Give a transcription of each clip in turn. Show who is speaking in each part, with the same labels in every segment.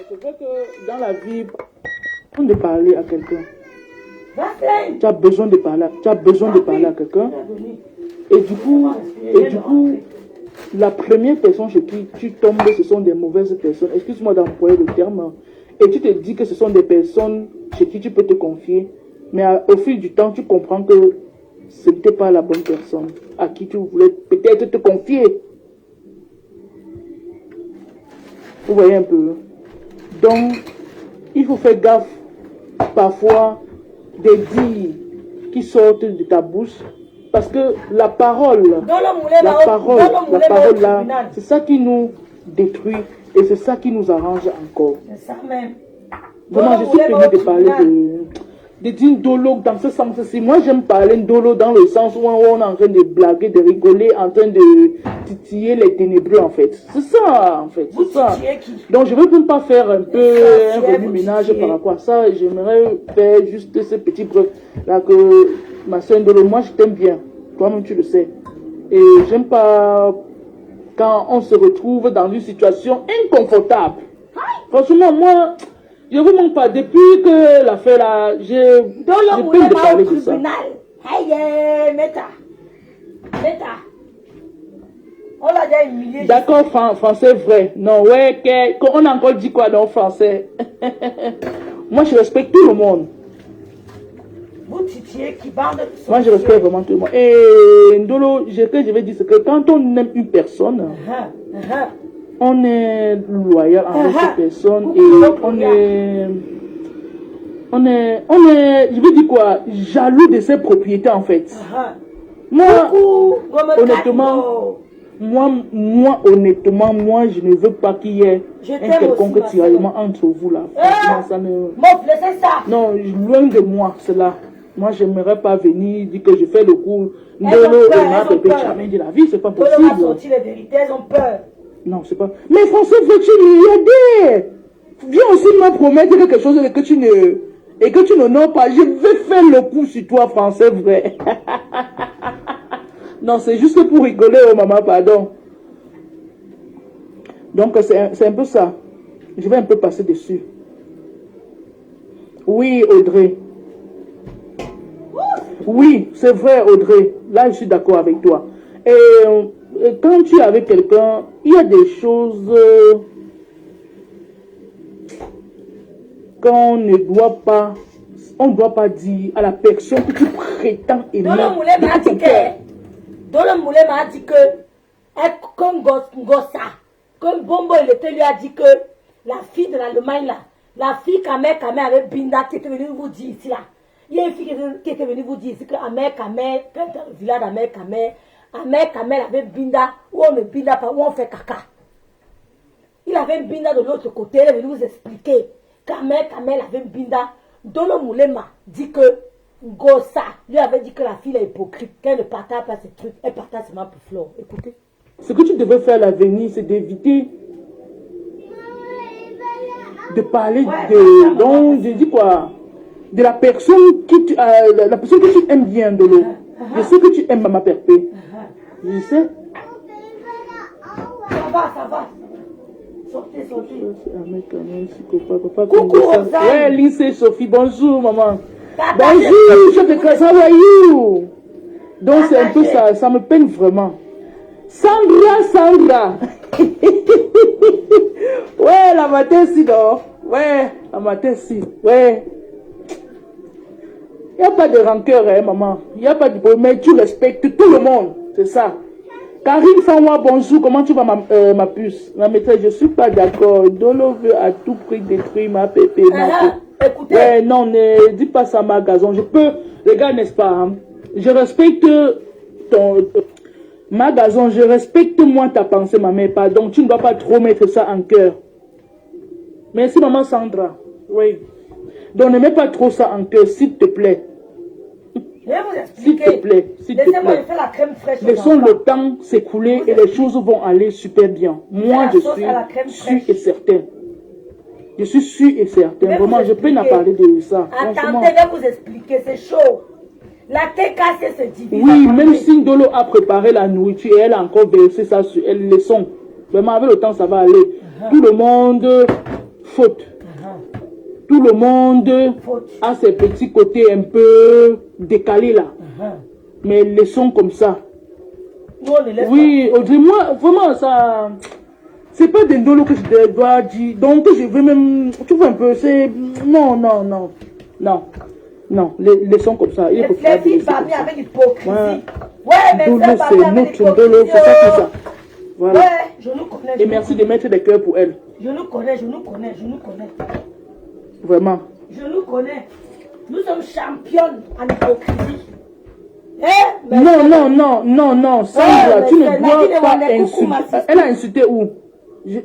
Speaker 1: C'est vrai que dans la vie, on de parler à quelqu'un. Tu as besoin de parler, à quelqu'un. Et du coup, la première personne chez qui tu tombes, ce sont des mauvaises personnes. Excuse-moi d'employer le terme. Et tu te dis que ce sont des personnes chez qui tu peux te confier. Mais au fil du temps, tu comprends que ce n'était pas la bonne personne à qui tu voulais peut-être te confier. Vous voyez un peu. Donc, il faut faire gaffe. Parfois, des dires qui sortent de ta bouche. Parce que la parole là, c'est ça qui nous détruit et c'est ça qui nous arrange encore.
Speaker 2: C'est ça même.
Speaker 1: Vraiment, je suis venu de parler de dire dolo dans ce sens-ci. Moi, j'aime parler dolo dans le sens où on est en train de blaguer, de rigoler, en train de titiller les ténébreux, en fait. C'est ça, en fait. C'est ça. Donc, je ne veux même pas faire un peu un remue-ménage par rapport à ça. J'aimerais faire juste ce petit bref-là que ma soeur Ndolo, moi, je t'aime bien. Toi-même, tu le sais. Et j'aime pas quand on se retrouve dans une situation inconfortable. Franchement, moi... Je ne vous manque pas. Depuis que l'affaire là, j'ai peur de parler de ça.
Speaker 2: Hey, Meta. On l'a déjà humilié.
Speaker 1: D'accord, français vrai. Non, ouais, on a encore dit quoi dans le français? Moi, je respecte tout le monde.
Speaker 2: Vous titiez qui bande.
Speaker 1: Moi, je respecte vraiment tout le monde. Et Ndolo, ce que je vais dire, c'est que quand on aime une personne, on est loyal avec cette personne et on est, je veux dire quoi, jaloux de ses propriétés en fait. Moi, honnêtement, je ne veux pas qu'il y ait un quelconque tiraillement entre vous là. Ça ne... Non, loin de moi, cela. Moi, j'aimerais pas venir dire que je fais le coup. Jamais de la vie, c'est pas possible.
Speaker 2: On a sorti les vérités, elles ont peur.
Speaker 1: Non, c'est pas... Mais François, veux-tu l'aider? Viens aussi me promettre quelque chose que tu ne... Et que tu n'honores pas. Je vais faire le coup sur toi, Français, vrai. Non, c'est juste pour rigoler, oh maman, pardon. Donc, c'est un peu ça. Je vais un peu passer dessus. Oui, Audrey. Oui, c'est vrai, Audrey. Là, je suis d'accord avec toi. Et quand tu es avec quelqu'un, il y a des choses qu'on ne doit pas, on ne doit pas dire à la personne que tu prétends aimer.
Speaker 2: Dans le moulin m'a dit que, comme Gossa, comme Bombo il lui a dit que la fille de l'Allemagne là, la fille qu'Amé avait Binda qui était venue vous dire ici là. Il y a une fille qui était venue vous dire ici que Amé, quand le village d'Amé Kamel avait Binda, où on ne binda pas, où on fait caca. Il avait Binda de l'autre côté, il est venu vous expliquer qu'Amé Kamel avait Binda. Dolo Moulema dit que Gossa lui avait dit que la fille est hypocrite, qu'elle ne partage pas ses trucs, elle partage seulement pour Flore. Écoutez.
Speaker 1: Ce que tu devais faire à l'avenir, c'est d'éviter de parler de... Donc, je dis quoi? De la personne la personne que tu aimes bien, Dolo. Je sais que tu aimes Maman Perpé. Je sais.
Speaker 2: Ça va. Sortez.
Speaker 1: Coucou, ouais, lycée Sophie, bonjour, maman. Bonjour, chef de classe, how are you? Donc, c'est un peu ça, ça me peine vraiment. Sandra. Ouais, la matin, si, non. Ouais, la matin, si. Ouais. Il n'y a pas de rancœur, hein, maman. Il n'y a pas de problème, mais tu respectes tout le monde. C'est ça. Karine Fanwa, bonjour. Comment tu vas, ma puce? Ma maîtresse, je ne suis pas d'accord. Dolo veut à tout prix détruire ma pépé.
Speaker 2: Écoutez.
Speaker 1: Ouais, non, ne dis pas ça, ma gazon. Je peux, les gars, n'est-ce pas? Hein? Je respecte ma gazon, je respecte moi ta pensée, ma mère. Pardon, tu ne dois pas trop mettre ça en cœur. Merci, maman Sandra. Oui. Donc, ne mets pas trop ça en cœur, s'il te plaît.
Speaker 2: Je vais vous expliquer.
Speaker 1: S'il te plaît.
Speaker 2: Laissez-moi faire la crème fraîche.
Speaker 1: Laissons le temps s'écouler et les choses vont aller super bien. Moi, je suis sûr et certain. Je suis sûr et certain. Vraiment, je peux en parler de ça.
Speaker 2: Attendez, je vais vous expliquer. C'est chaud. La tête cassée se divise.
Speaker 1: Oui, même si Ndolo a préparé la nourriture et elle a encore versé ça sur elle, le son. Vraiment, avec le temps, ça va aller. Tout le monde faute. Tout le monde a ses petits côtés un peu décalés là. Mais laissons comme ça. Oui, dis-moi, vraiment ça... C'est pas des dolos que je dois dire. Donc je veux même... Tu vois un peu, c'est... Non, non, non. Non. Non, laissons comme ça. Il
Speaker 2: les filles parmi avec l'hypocrisie. Ouais, mais
Speaker 1: dolo, c'est notre dolo, c'est ça, tout ça. Voilà.
Speaker 2: Ouais, je nous connais.
Speaker 1: Et merci de mettre des cœurs pour elle.
Speaker 2: Je nous connais, je nous connais, je nous connais.
Speaker 1: Vraiment.
Speaker 2: Je nous connais. Nous sommes championnes en hypocrisie. Eh,
Speaker 1: non, Sandra, tu ne dois pas insulter. Elle a insulté où?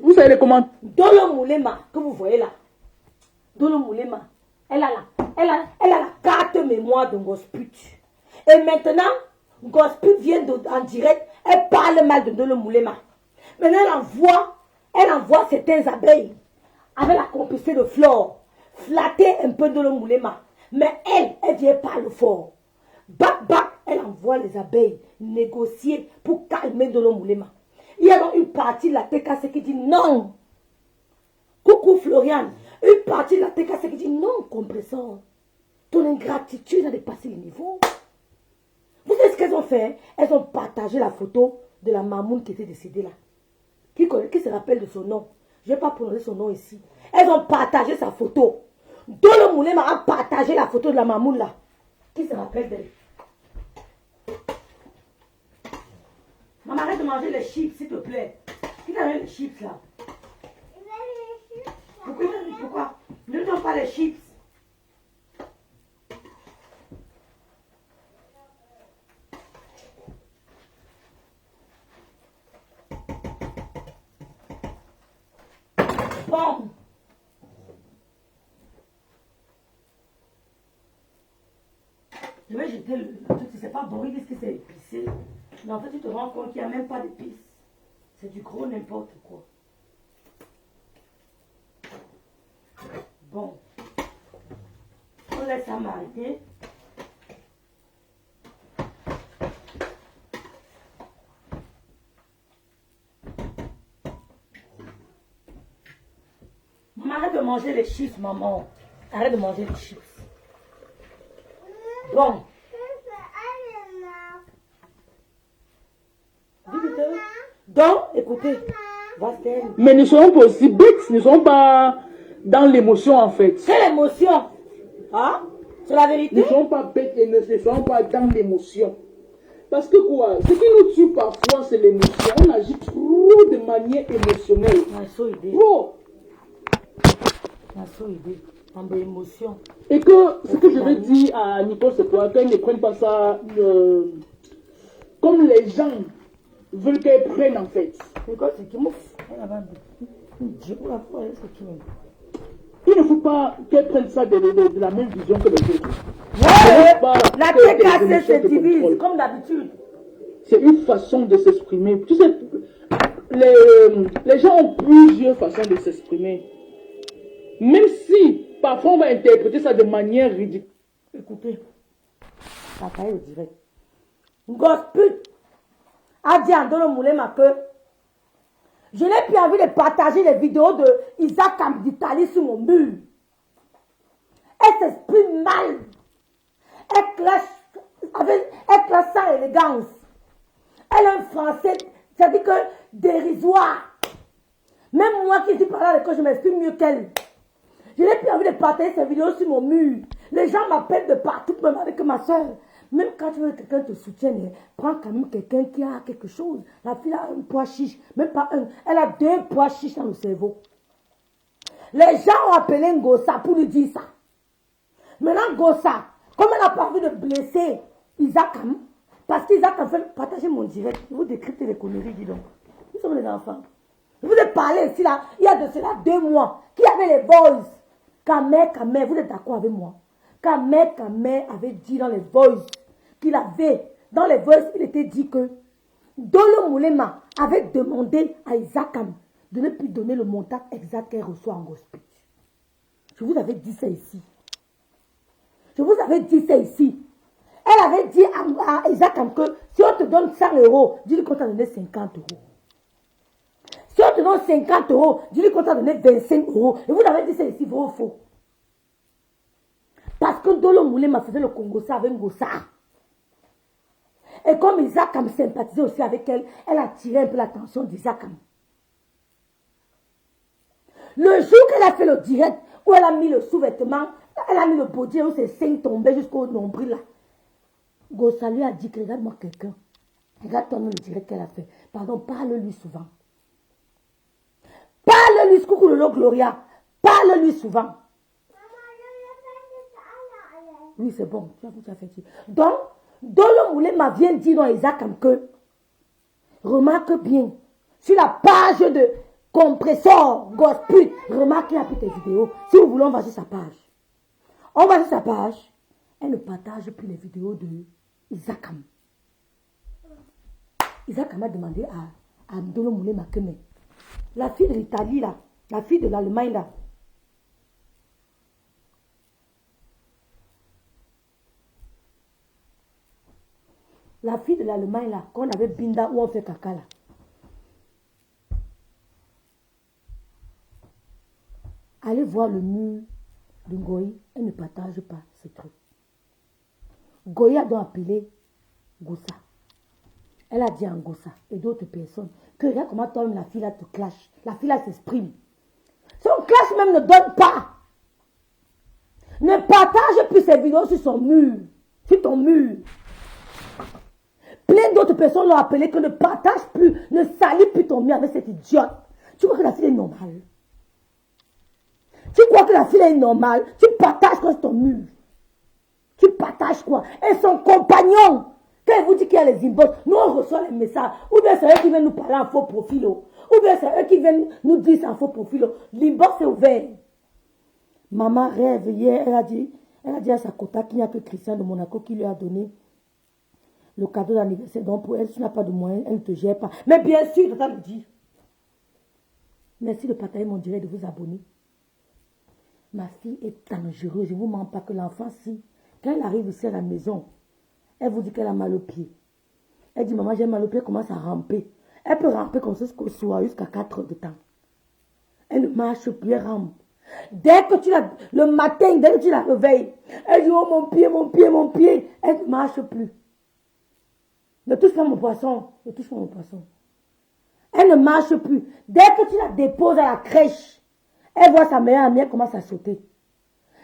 Speaker 1: Vous savez comment?
Speaker 2: Dolo Moulema, que vous voyez là. Dolo Moulema. Elle a la carte mémoire de Gosput. Et maintenant, Gosput vient en direct, elle parle mal de Dolo Moulema. Maintenant, elle envoie certaines abeilles avec la complicité de Flore, flatter un peu Dolo Moulema. Mais elle vient parler fort. Bac, elle envoie les abeilles négocier pour calmer Dolo Moulema. Il y a donc une partie de la TKC qui dit non. Coucou Floriane. Une partie de la TKC qui dit non, compresseur. Ton ingratitude a dépassé le niveau. Vous savez ce qu'elles ont fait? Elles ont partagé la photo de la mamoune qui était décédée là. Qui se rappelle de son nom? Je ne vais pas prononcer son nom ici. Elles ont partagé sa photo. Dolo Moulema a partagé la photo de la mamoune là. Qui se rappelle d'elle? Maman, arrête de manger les chips, s'il te plaît. Qui a les chips là? Pourquoi? Ne donne pas les chips. Bon. Je vais jeter le truc, c'est pas bon, il dit que c'est épicé. Mais en fait, tu te rends compte qu'il n'y a même pas d'épices. C'est du gros n'importe quoi. Bon. On laisse ça mariner. Maman, arrête de manger les chips, maman. Arrête de manger les chips. Bon. Donc, écoutez.
Speaker 1: Mais ne serons pas aussi bêtes, ne serons pas dans l'émotion en fait.
Speaker 2: C'est l'émotion. Hein? C'est la vérité.
Speaker 1: Ne serons pas bêtes et ne serons pas dans l'émotion. Parce que quoi? Ce qui nous tue parfois, c'est l'émotion. On agit trop de manière émotionnelle. Trop.
Speaker 2: Émotion.
Speaker 1: Et que ce que je vais dire à Nicole, c'est quoi? Qu'elle ne prenne pas ça comme les gens veulent qu'elle prenne en fait. Il ne faut pas qu'elle prenne ça de la même vision que les autres.
Speaker 2: Ouais, la TKC se divise, comme d'habitude.
Speaker 1: C'est une façon de s'exprimer. Tu sais, les gens ont plusieurs façons de s'exprimer. Même si, parfois, on va interpréter ça de manière ridicule.
Speaker 2: Écoutez, ça va le direct. Gospel a dit à Dolo Moulema que je n'ai plus envie de partager les vidéos de Isaac d'Italie sur mon mur. Elle s'exprime mal. Elle classe sans élégance. Elle a un français, c'est-à-dire que dérisoire. Même moi qui dis par là que je m'exprime mieux qu'elle. Je n'ai plus envie de partager ces vidéos sur mon mur. Les gens m'appellent de partout pour me demander que ma soeur, même quand tu veux que quelqu'un te soutienne, prends quand même quelqu'un qui a quelque chose. La fille a un poids chiche, même pas un. Elle a 2 poids chiches dans le cerveau. Les gens ont appelé Ngossa pour lui dire ça. Maintenant, Ngossa, comme elle n'a pas envie de blesser Isaac, parce qu'Isaac a fait partager mon direct, je vous décrypte les conneries, dis donc. Nous sommes les enfants. Je vous ai parlé ici, là, il y a de cela 2 mois, qui avait les voices. Kameh, vous êtes d'accord avec moi? Kameh avait dit dans les voices qu'il avait, dans les voices, il était dit que Dolo Moulema avait demandé à Isaac de ne plus donner le montant exact qu'elle reçoit en gospel. Je vous avais dit ça ici. Elle avait dit à Isaac que si on te donne 100 €, dis-lui qu'on t'a donné 50 €. Si on te donne 50 euros, dis-lui qu'on t'a donné 25 euros. Et vous avez dit c'est ici, vrai ou faux? Parce que Dolo Moulé m'a fait le Congossa avec Ngossa. Et comme Isakam sympathisait aussi avec elle, elle a tiré un peu l'attention d'Isakam. Le jour qu'elle a fait le direct, où elle a mis le sous-vêtement, elle a mis le body, où ses seins tombaient jusqu'au nombril là. Ngossa lui a dit que regarde-moi quelqu'un. Regarde-toi le direct qu'elle a fait. Pardon, parle-lui souvent. Parle-lui, coucou Lolo Gloria. Parle-lui souvent. Oui, c'est bon. Tu as fait. Donc, Dolo Moulé m'a bien dit dans Isakam que, remarque bien, sur la page de compresseur, gospel, remarque qu'il a pris tes vidéos. Si vous voulez, on va sur sa page. On va sur sa page. Elle ne partage plus les vidéos de Isakam. Isakam a demandé à Dolo Moulé Makeme, la fille de l'Italie là, la fille de l'Allemagne là. La fille de l'Allemagne là, qu'on avait Binda où on fait caca là. Allez voir le mur de Goyi, elle ne partage pas ce truc. Goyi a donc appelé Gossa. Elle a dit à Ngossa et d'autres personnes que regarde comment toi la fille là te clash. La fille là s'exprime. Son clash même ne donne pas. Ne partage plus ses vidéos sur son mur. Sur ton mur. Plein d'autres personnes l'ont appelé que ne partage plus, ne salit plus ton mur avec cette idiote. Tu crois que la fille est normale? Tu crois que la fille est normale? Tu partages quoi sur ton mur? Tu partages quoi? Et son compagnon, quand il vous dit qu'il y a les inbox, nous on reçoit les messages. Ou bien c'est eux qui viennent nous parler en faux profil. Ou bien c'est eux qui viennent nous dire en faux profil. L'inbox est ouvert. Maman rêve hier, elle a dit à sa quota qu'il n'y a que Christian de Monaco qui lui a donné le cadeau d'anniversaire. Donc pour elle, si tu n'as pas de moyens, elle ne te gère pas. Mais bien sûr, je dois le dire. Merci de partager mon direct, de vous abonner. Ma fille est dangereuse. Je ne vous mens pas que l'enfant, si, quand elle arrive ici à la maison, elle vous dit qu'elle a mal au pied. Elle dit, maman, j'ai mal au pied, elle commence à ramper. Elle peut ramper comme ça jusqu'au soir, jusqu'à 4 heures de temps. Elle ne marche plus, elle rampe. Dès que le matin, dès que tu la réveilles, elle dit, oh mon pied, mon pied, mon pied. Elle ne marche plus. Ne touche pas mon poisson. Ne touche pas mon poisson. Elle ne marche plus. Dès que tu la déposes à la crèche, elle voit sa meilleure amie, elle commence à sauter.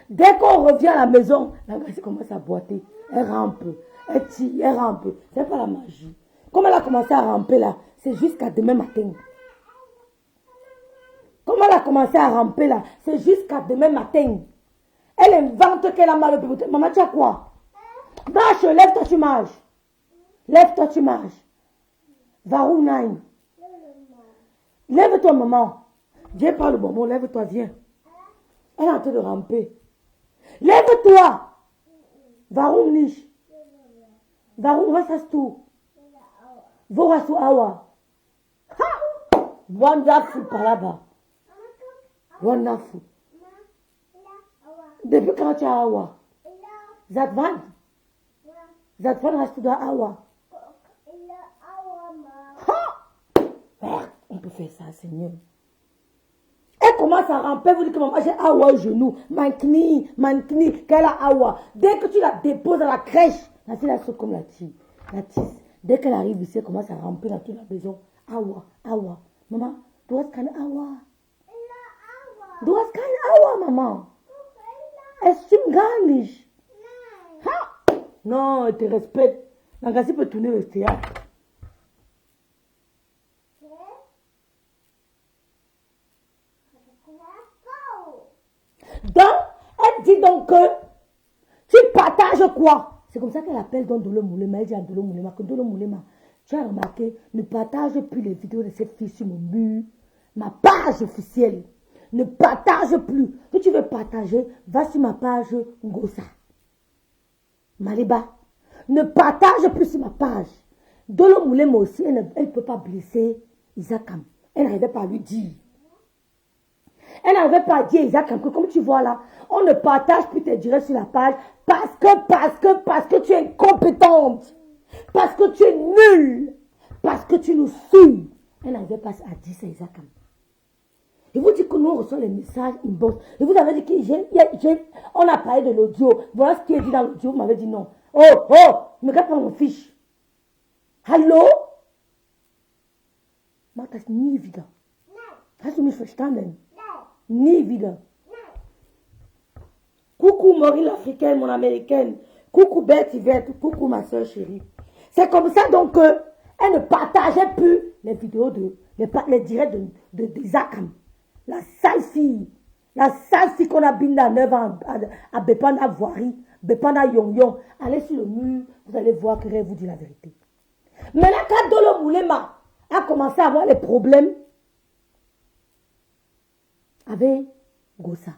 Speaker 2: Dès qu'on revient à la maison, la graisse commence à boiter. Elle rampe. Elle tire, elle rampe. C'est pas la magie. Comme elle a commencé à ramper là, c'est jusqu'à demain matin. Comme elle a commencé à ramper là, c'est jusqu'à demain matin. Elle invente qu'elle a mal au pied. Maman, tu as quoi? Marche, lève-toi, tu marches. Lève-toi, tu marches. Varou Nine. Lève-toi, maman. Viens par le bonbon, lève-toi, viens. Elle est en train de ramper. Lève-toi. Varou Niche. Varou, va s'astou. Vorasu Awa. Ha! Wonderful par là-bas. Wonderful. Depuis quand tu as Awa? Zadvan. Zadvan reste dans Awa. On peut faire ça, Seigneur. Elle commence à ramper, vous dites que maman, j'ai Awa au genou. Mankni, qu'elle a Awa. Dès que tu la déposes à la crèche, la fille la saute comme la tisse. Dès qu'elle arrive ici, elle commence à ramper dans toute la maison. Awa. Maman, dois can Awa. Dois can Awa, maman. Est-ce que tu me garniches? Non, elle te respecte. La gâchis peut tourner le théâtre. Donc, elle dit donc que tu partages quoi? C'est comme ça qu'elle appelle donc Dolo Moulema. Elle dit à Dolo Moulema que Dolo Moulema, tu as remarqué, ne partage plus les vidéos de cette fille sur mon mur, ma page officielle. Ne partage plus. Que tu veux partager, va sur ma page Ngossa. Maliba. Ne partage plus sur ma page. Dolo Moulema aussi, elle ne peut pas blesser Isakam. Elle n'arrivait pas à lui dire. Elle n'arrivait pas à dire à Isakam que comme tu vois là, on ne partage plus tes directs sur la page parce que tu es incompétente. Parce que tu es nulle. Parce que tu nous suis. Elle n'arrivait pas à dire ça à Isakam. vous dis que nous recevons les messages inbox. Et vous avez dit qu'on a parlé de l'audio. Voilà ce qui est dit dans l'audio. Vous m'avez dit non. Oh, ne regarde pas mon fiche. Allô? Macht das nie wieder. Hast du mich verstanden? Nie wieder. Coucou Maureen l'Africaine, mon américaine. Coucou Beth Yvette. Coucou ma soeur chérie. C'est comme ça donc elle ne partageait plus les vidéos les directs d'Isakam. La sale fille qu'on a bindé à 9 ans à Bepanda Voirie, Bepanda Yong Yong. Allez sur le mur, vous allez voir que je vous dis la vérité. Maintenant, quand Dolo Moulema a commencé à avoir les problèmes avec Gossa.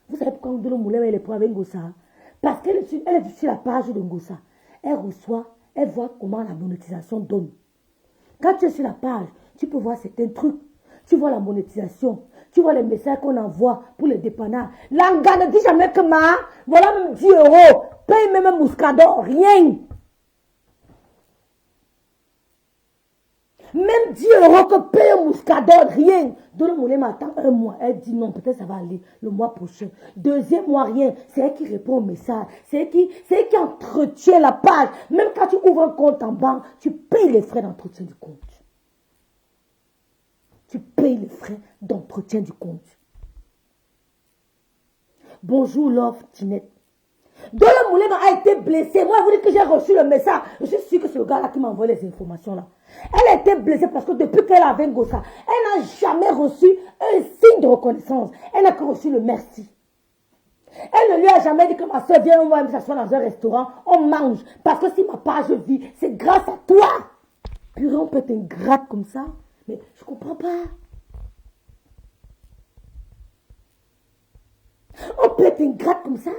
Speaker 2: Vous savez pourquoi Dolo Moulema a les problèmes avec Gossa? Parce qu'elle est sur la page de Gossa. Elle voit comment la monétisation donne. Quand tu es sur la page, tu peux voir certains trucs. Tu vois la monétisation. Tu vois les messages qu'on envoie pour les dépanneurs. L'anga ne dit jamais que voilà même 10 euros. Paye même un mouscador, rien. Même 10 euros que paye un mouscador, rien. Dolo Moulema attend un mois. Elle dit non, peut-être ça va aller le mois prochain. Deuxième mois, rien. C'est elle qui répond au message. C'est elle qui entretient la page. Même quand tu ouvres un compte en banque, tu payes les frais d'entretien du compte. Tu payes les frais d'entretien du compte. Bonjour, Love, Tinette. Dolo Moulema a été blessée. Moi, vous dites que j'ai reçu le message. Je suis sûre que c'est le gars-là qui m'a envoyé les informations là. Elle a été blessée parce que depuis qu'elle avait Gossa, elle n'a jamais reçu un signe de reconnaissance. Elle n'a que reçu le merci. Elle ne lui a jamais dit que ma soeur vient, on va s'asseoir dans un restaurant, on mange. Parce que si ma page vit, c'est grâce à toi. Purée, on peut être ingrate comme ça. Mais je ne comprends pas. On peut être ingrate comme ça.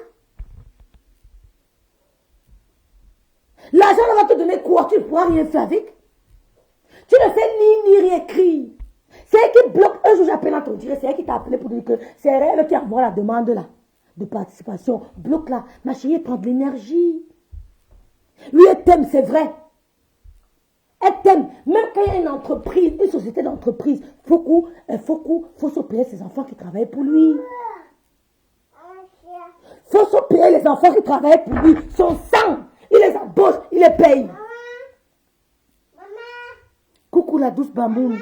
Speaker 2: L'argent, on va te donner quoi? Tu ne pourras rien faire avec. Tu ne fais ni réécrire. C'est elle qui bloque. Un jour, j'appelle à ton direct. C'est elle qui t'a appelé pour dire que c'est elle qui envoie la demande là de participation. Bloque là. Ma chérie, elle prend de l'énergie. Lui, elle t'aime, c'est vrai. Elle t'aime. Même quand il y a une entreprise, une société d'entreprise, faut se payer ses enfants qui travaillent pour lui. Faut se payer les enfants qui travaillent pour lui. Son sang, il les embauche, il les paye. Coucou la douce Bamboum.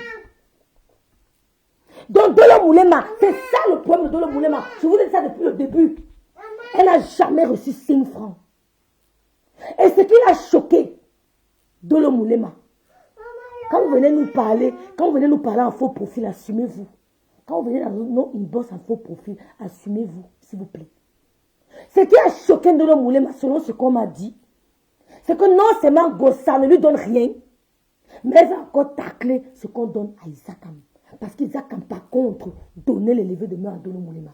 Speaker 2: Donc Dolo Moulema, c'est ça le problème de Dolo Moulema. Je vous dis ça depuis le début. Elle n'a jamais reçu 5 francs. Et ce qui l'a choqué, Dolo Moulema, quand vous venez nous parler en faux profil, assumez-vous. Quand vous venez dans nos inbox en faux profil, assumez-vous, s'il vous plaît. Ce qui a choqué Dolo Moulema, selon ce qu'on m'a dit, c'est que non seulement Gossa ne lui donne rien, mais elle va encore tacler ce qu'on donne à Isakam. Parce qu'Isakam, par contre, donnait les levées de main à Dolo Moulema.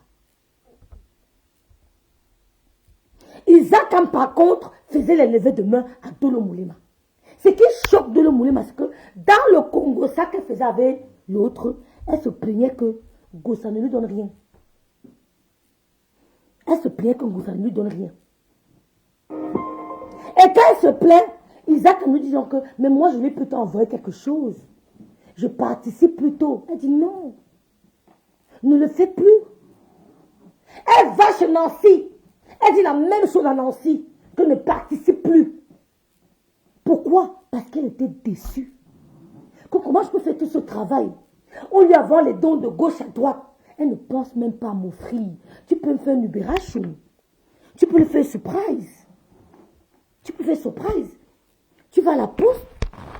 Speaker 2: Isakam, par contre, faisait les levées de main à Dolo Moulema. Ce qui choque Dolo Moulema, c'est que dans le Congo, ça qu'elle faisait avec l'autre, elle se plaignait que Gossa ne lui donne rien. Elle se plaignait que Gossa ne lui donne rien. Et quand elle se plaint, Isaac nous dit que, mais moi je lui ai plutôt envoyé quelque chose. Je participe plutôt. Elle dit non. Ne le fais plus. Elle va chez Nancy. Elle dit la même chose à Nancy, que ne participe plus. Pourquoi? Parce qu'elle était déçue. Comment je peux faire tout ce travail? On lui avoir les dons de gauche à droite. Elle ne pense même pas à m'offrir. Tu peux me faire une libération. Tu peux le faire surprise. Tu peux faire surprise. Tu vas à la poste,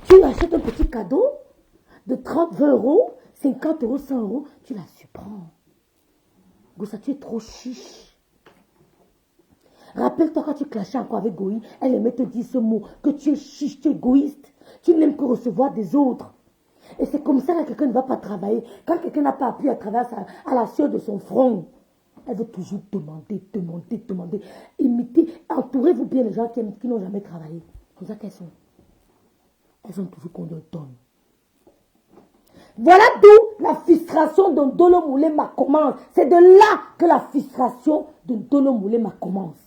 Speaker 2: tu achètes un petit cadeau de 30, 20 euros, 50 euros, 100 euros, tu la surprends. Gossa, tu es trop chiche. Rappelle-toi quand tu clashais encore avec Goï, elle aimait te dire ce mot, que tu es chiche, tu es égoïste. Tu n'aimes que recevoir des autres. Et c'est comme ça que quelqu'un ne va pas travailler. Quand quelqu'un n'a pas appris à travailler à la sueur de son front, elle veut toujours demander. Imiter. Entourez-vous bien les gens qui n'ont jamais travaillé. Comme ça qu'elles sont. Elles ont toujours qu'on leur donne. Voilà d'où la frustration de Dolo Moulema commence. C'est de là que la frustration de Dolo Moulema commence.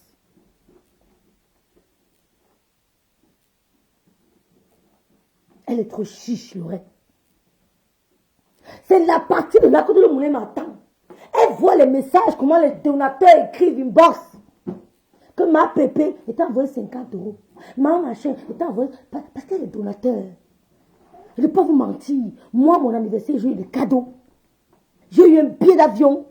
Speaker 2: Elle est trop chiche, Lorette. C'est la partie de là que Dolo Moulema attend. vois les messages, comment les donateurs écrivent une box. Que ma pépé est envoyé 50 euros. Ma machin est envoyé. Parce que les donateurs. Je ne vais pas vous mentir. Moi, mon anniversaire, j'ai eu des cadeaux. J'ai eu un billet d'avion.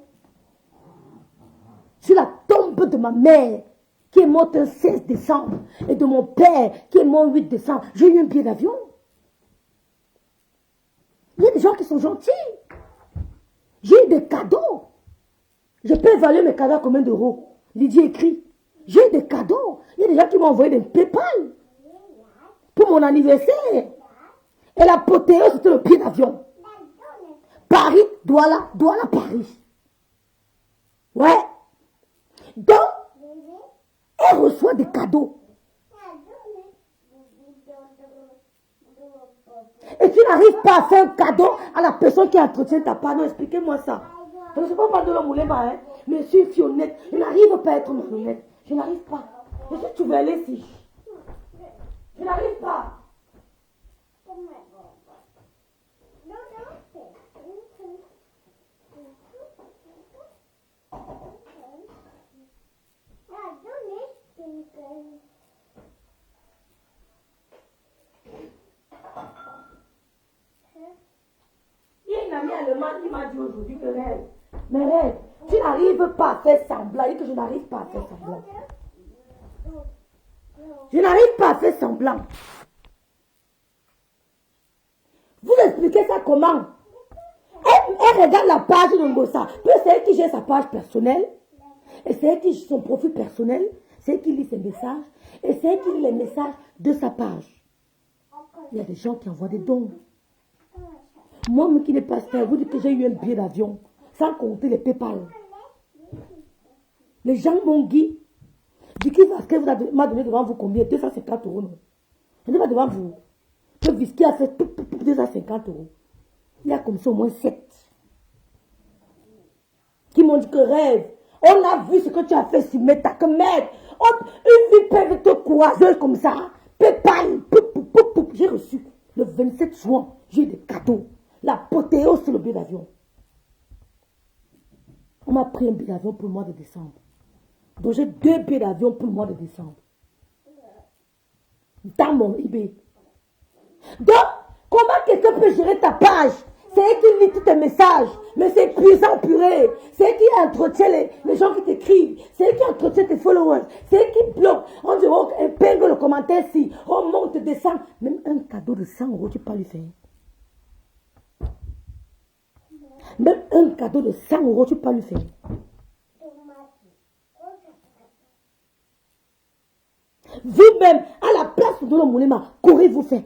Speaker 2: Sur la tombe de ma mère, qui est morte le 16 décembre, et de mon père, qui est mort le 8 décembre, j'ai eu un billet d'avion. Il y a des gens qui sont gentils. J'ai eu des cadeaux. Je peux évaluer mes cadeaux à combien d'euros? Lydie écrit. J'ai eu des cadeaux. Il y a des gens qui m'ont envoyé des PayPal pour mon anniversaire. Et l'apothéose, c'était le billet d'avion. Paris, Douala, Douala, Paris. Ouais. Donc, elle reçoit des cadeaux. Et tu n'arrives pas à faire un cadeau à la personne qui entretient ta part. Non, expliquez-moi ça. Je ne sais pas de l'homme hein, mais je suis honnête. Je n'arrive pas à être honnête. Je n'arrive pas. Je suis Tuvelé si. Je n'arrive pas. Il y a une amie allemande qui m'a dit aujourd'hui que rêve. Mais rêve, tu n'arrives pas à faire semblant. Et que je n'arrive pas à faire semblant. Je n'arrive pas à faire semblant. Vous expliquez ça comment? Elle regarde la page de Ngossa. Puis c'est elle qui gère sa page personnelle. Et c'est elle qui gère son profil personnel. C'est elle qui lit ses messages. Et c'est elle qui lit les messages de sa page. Il y a des gens qui envoient des dons. Moi-même qui n'ai pas fait, vous dites que j'ai eu un billet d'avion. Sans compter les PayPal. Les gens m'ont dit. Je dis que vous m'a donné devant vous combien? 250 euros. Non. Je ne dis pas devant vous. Le whisky a fait 250 euros. Il y a comme ça au moins 7. Qui m'ont dit que rêve. On a vu ce que tu as fait sur Meta. Que merde. Une vie peut être courageuse comme ça. PayPal. J'ai reçu le 27 juin. J'ai eu des cadeaux. L'apothéose sur le billet d'avion. On m'a pris un billet d'avion pour le mois de décembre. Donc j'ai 2 billets d'avion pour le mois de décembre. Dans mon eBay. Donc, comment quelqu'un peut gérer ta page? C'est elle qui lit tous tes messages. Mais c'est épuisant, purée. C'est elle qui entretient les gens qui t'écrivent. C'est elle qui entretient tes followers. C'est elle qui bloque. On dit, oh, épingle le commentaire si. On monte, descend. Même un cadeau de 100 euros, tu peux pas lui faire. Même un cadeau de 100 euros, tu peux pas lui faire. Vous-même, à la place de l'homme moulema, qu'aurez-vous fait?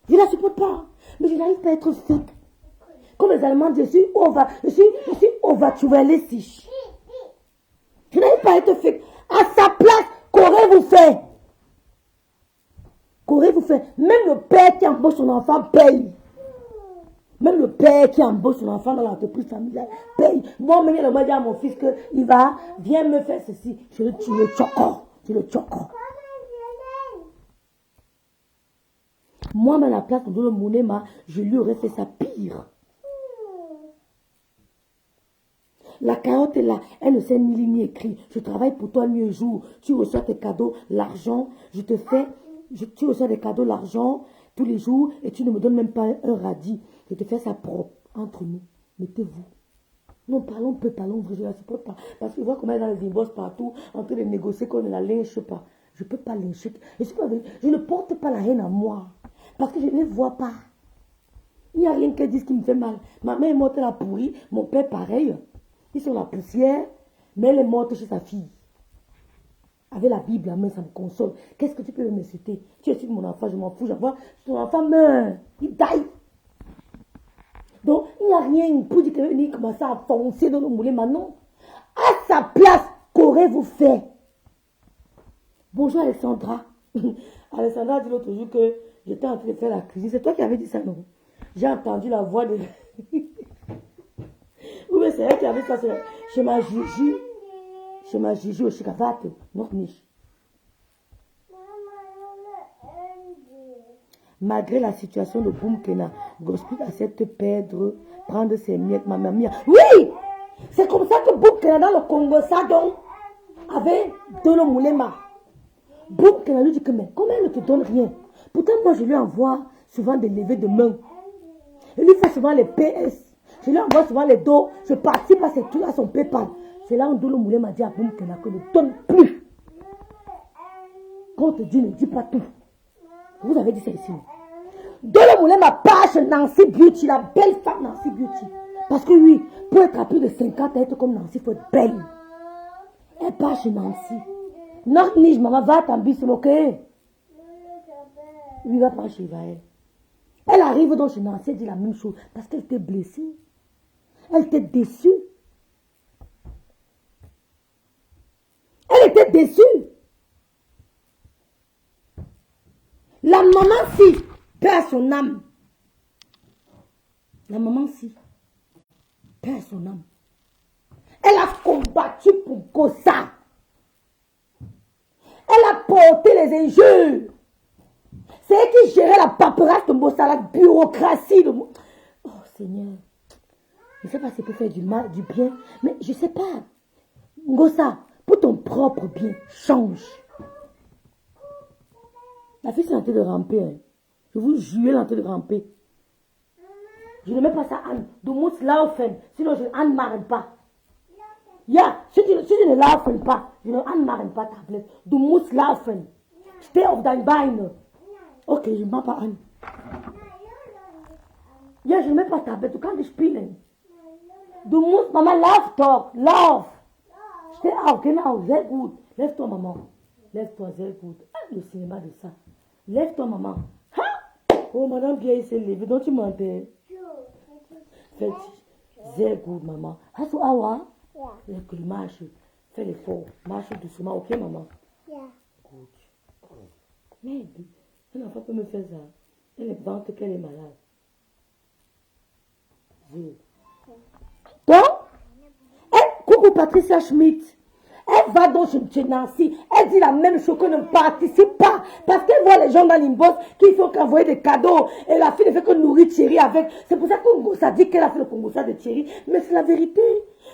Speaker 2: Je ne la supporte pas. Mais je n'arrive pas à être fake. Comme les Allemands disent, je suis over si. Je n'arrive pas à être fake. À sa place, qu'aurez-vous fait? Qu'aurez-vous fait? Même le père qui embauche son enfant paye. Même le père qui embauche son enfant dans l'entreprise familiale paye. Moi-même, il m'a dit à mon fils qu'il va, viens me faire ceci. Je le tue, le choco. Je le choco. Moi-même, à la place de l'homme Mounema, je lui aurais fait ça pire. La carotte est là, elle ne sait ni lire ni écrire. Je travaille pour toi nuit et jour. Tu reçois tes cadeaux, l'argent, tu reçois des cadeaux, l'argent, tous les jours, et tu ne me donnes même pas un radis. Je te fais ça propre, entre nous. Mettez-vous. Non, parlons peu, parlons vrai, je ne la supporte pas. Parce que je vois comment elle est dans les divorces partout, en train de négocier qu'on ne la lynche pas. Je ne peux pas lyncher. Je ne porte pas la haine à moi. Parce que je ne les vois pas. Il n'y a rien qu'elle dise qui me fait mal. Ma mère est morte, elle a pourri. Mon père, pareil. Ils sont la poussière. Mais elle est morte chez sa fille. Avec la Bible, la main, ça me console. Qu'est-ce que tu peux me citer? Tu es mon enfant, je m'en fous. J'envoie, ton enfant meurt. Il die. Donc, il n'y a rien pour dire qu'il commence à foncer dans le moulin. Maintenant, à sa place, qu'aurez-vous fait? Bonjour Alexandra. Alexandra a dit l'autre jour que j'étais en train de faire la cuisine. C'est toi qui avais dit ça, non? J'ai entendu la voix de... Oui, mais c'est elle qui avait ça chez ma Gigi. Chez ma Gigi au Chikavat, notre niche. Malgré la situation de Boum Kena, Gospel accepte perdre, prendre ses miettes, ma mamie. Oui! C'est comme ça que Boukena dans le Congo, ça donc, avait Dolo Moulema. Boukena lui dit que, mais comment elle ne te donne rien? Pourtant, moi, je lui envoie souvent des levées de main. Je lui fais souvent les PS. Je lui envoie souvent les dos. Je participe à son PayPal. C'est là où Dolo Moulema dit à Boukena que ne donne plus. Quand on te dit, ne dis pas tout. Vous avez dit ça ici. Dolo Moulema part chez Nancy Beauty, la belle femme Nancy Beauty. Parce que oui, pour être à plus de 50 ans, être comme Nancy, il faut être belle. Elle part chez Nancy. Non, Nige, maman, va à Tambis, ok? Oui, va pas chez Vaël. Elle arrive donc chez Nancy, elle dit la même chose. Parce qu'elle était blessée. Elle était déçue. Elle était déçue. La maman, si, perd son âme. La maman, si, perd son âme. Elle a combattu pour Gossa. Elle a porté les injures. C'est elle qui gérait la paperasse de Mossa, la bureaucratie de Mossa. Oh Seigneur. Je ne sais pas si ça peut faire du mal, du bien, mais je ne sais pas. Gossa, pour ton propre bien, change. La fille, c'est en train de ramper. Hein. Je vous jure, elle est en train de ramper. Je ne mets pas ça Anne. Du musst laufen. Sinon, Anne ne m'arrête pas. Ja, si tu ne laufen pas, Anne m'arrête pas ta tablette. Du musst laufen. Steh auf dein Bein. Ok, je ne mets pas Anne. Ja, je ne mets pas ta tablette. Du kannst spielen. Du musst, Mama, lauf doch. Lauf. Steh auf, genau, sehr gut. Lève-toi, maman. Lève-toi, sehr gut. Le cinéma de ça. Lève-toi, maman. Ha? Oh, madame Pierre s'est levée. Donc, tu m'entends? Fais sehr gut, maman. Hast du Aua? Ja. Marche. Fais l'effort. Marche doucement, ok, maman? Ja. Gut. Mais, un enfant peut me faire ça. Elle est vante qu'elle est malade. Donc, coucou Patricia Schmidt. Elle va donc chez Nancy. Elle dit la même chose qu'on ne participe pas. Parce qu'elle voit les gens dans l'imbos qui font qu'envoyer des cadeaux. Et la fille ne fait que nourrir Thierry avec. C'est pour ça qu'on ça dit qu'elle a fait le Congo de Thierry. Mais c'est la vérité.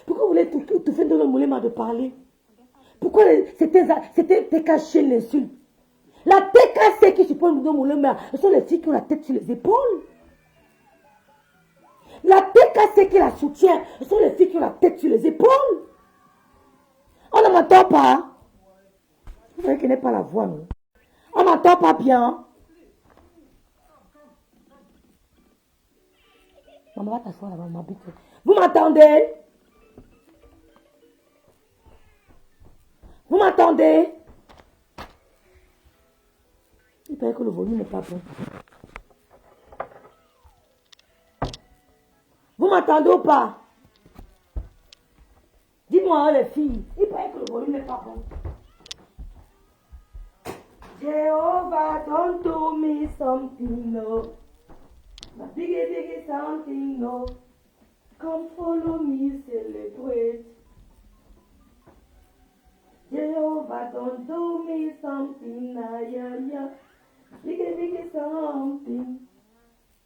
Speaker 2: Pourquoi vous voulez tout faire dans le moulin de parler? Pourquoi c'était caché l'insulte? La TKC qui supporte le moulin, ce sont les filles qui ont la tête sur les épaules. La TKC qui la soutient, ce sont les filles qui ont la tête sur les épaules. On ne m'entend pas. Vous voyez qu'elle n'est pas la voix, non? On ne m'entend pas bien. Maman va t'asseoir là-bas, m'habite. Vous m'entendez? Vous m'entendez? Il paraît que le volume n'est pas bon. Vous m'entendez ou pas? Dis-moi, les filles, il paraît que le volume n'est pas bon. Jehovah, don't do me something, no. A biggie something, no. Come follow me, celebrate. Jehovah, don't do me something, yeah. Biggie something.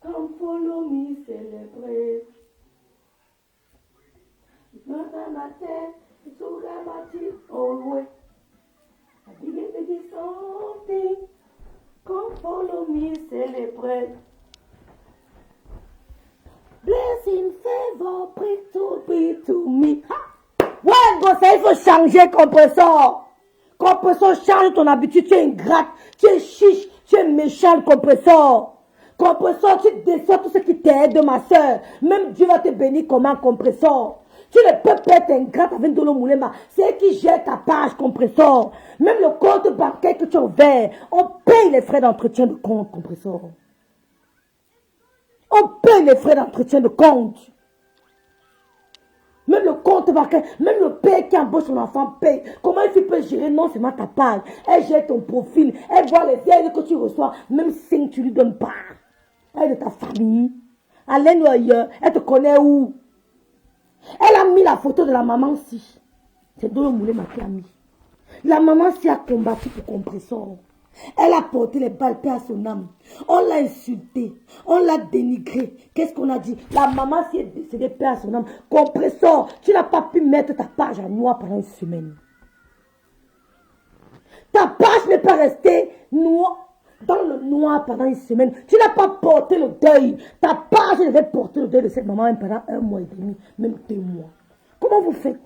Speaker 2: Come follow me, celebrate. Mother, my dad, it's all about you, always. I biggie something. Come follow me, celebrate. Blessing, favor, be to me. Ha! Ouais, bon, ça, il faut changer, compresseur. Compresseur, change ton habitude. Tu es ingrate, tu es chiche, tu es méchant, compresseur. Compresseur, tu descends tout ce qui t'aide, ma soeur. Même Dieu va te bénir comme un compresseur. Tu ne peux pas être ingrate avec Dolo Moulema. C'est elle qui gère ta page, compresseur. Même le compte bancaire que tu as ouvert, on paye les frais d'entretien de compte, compresseur. On paye les frais d'entretien de compte. Même le compte bancaire, même le père qui embauche son enfant paye. Comment tu peux gérer non seulement ta page, elle gère ton profil, elle voit les aides que tu reçois, même si tu lui donnes pas. Elle est de ta famille. Elle est ailleurs, elle te connaît où? Elle a mis la photo de la maman si. C'est Dolo Moulema qui a mis. La maman si a combattu pour compresseur. Elle a porté les balles, paix à son âme. On l'a insultée, on l'a dénigrée. Qu'est-ce qu'on a dit? La maman, si elle est décédée, paix à son âme. Compresseur, tu n'as pas pu mettre ta page en noir pendant une semaine. Ta page n'est pas restée noire, dans le noir pendant une semaine. Tu n'as pas porté le deuil. Ta page devait porter le deuil de cette maman pendant 1 mois et demi, même 2 mois. Comment vous faites?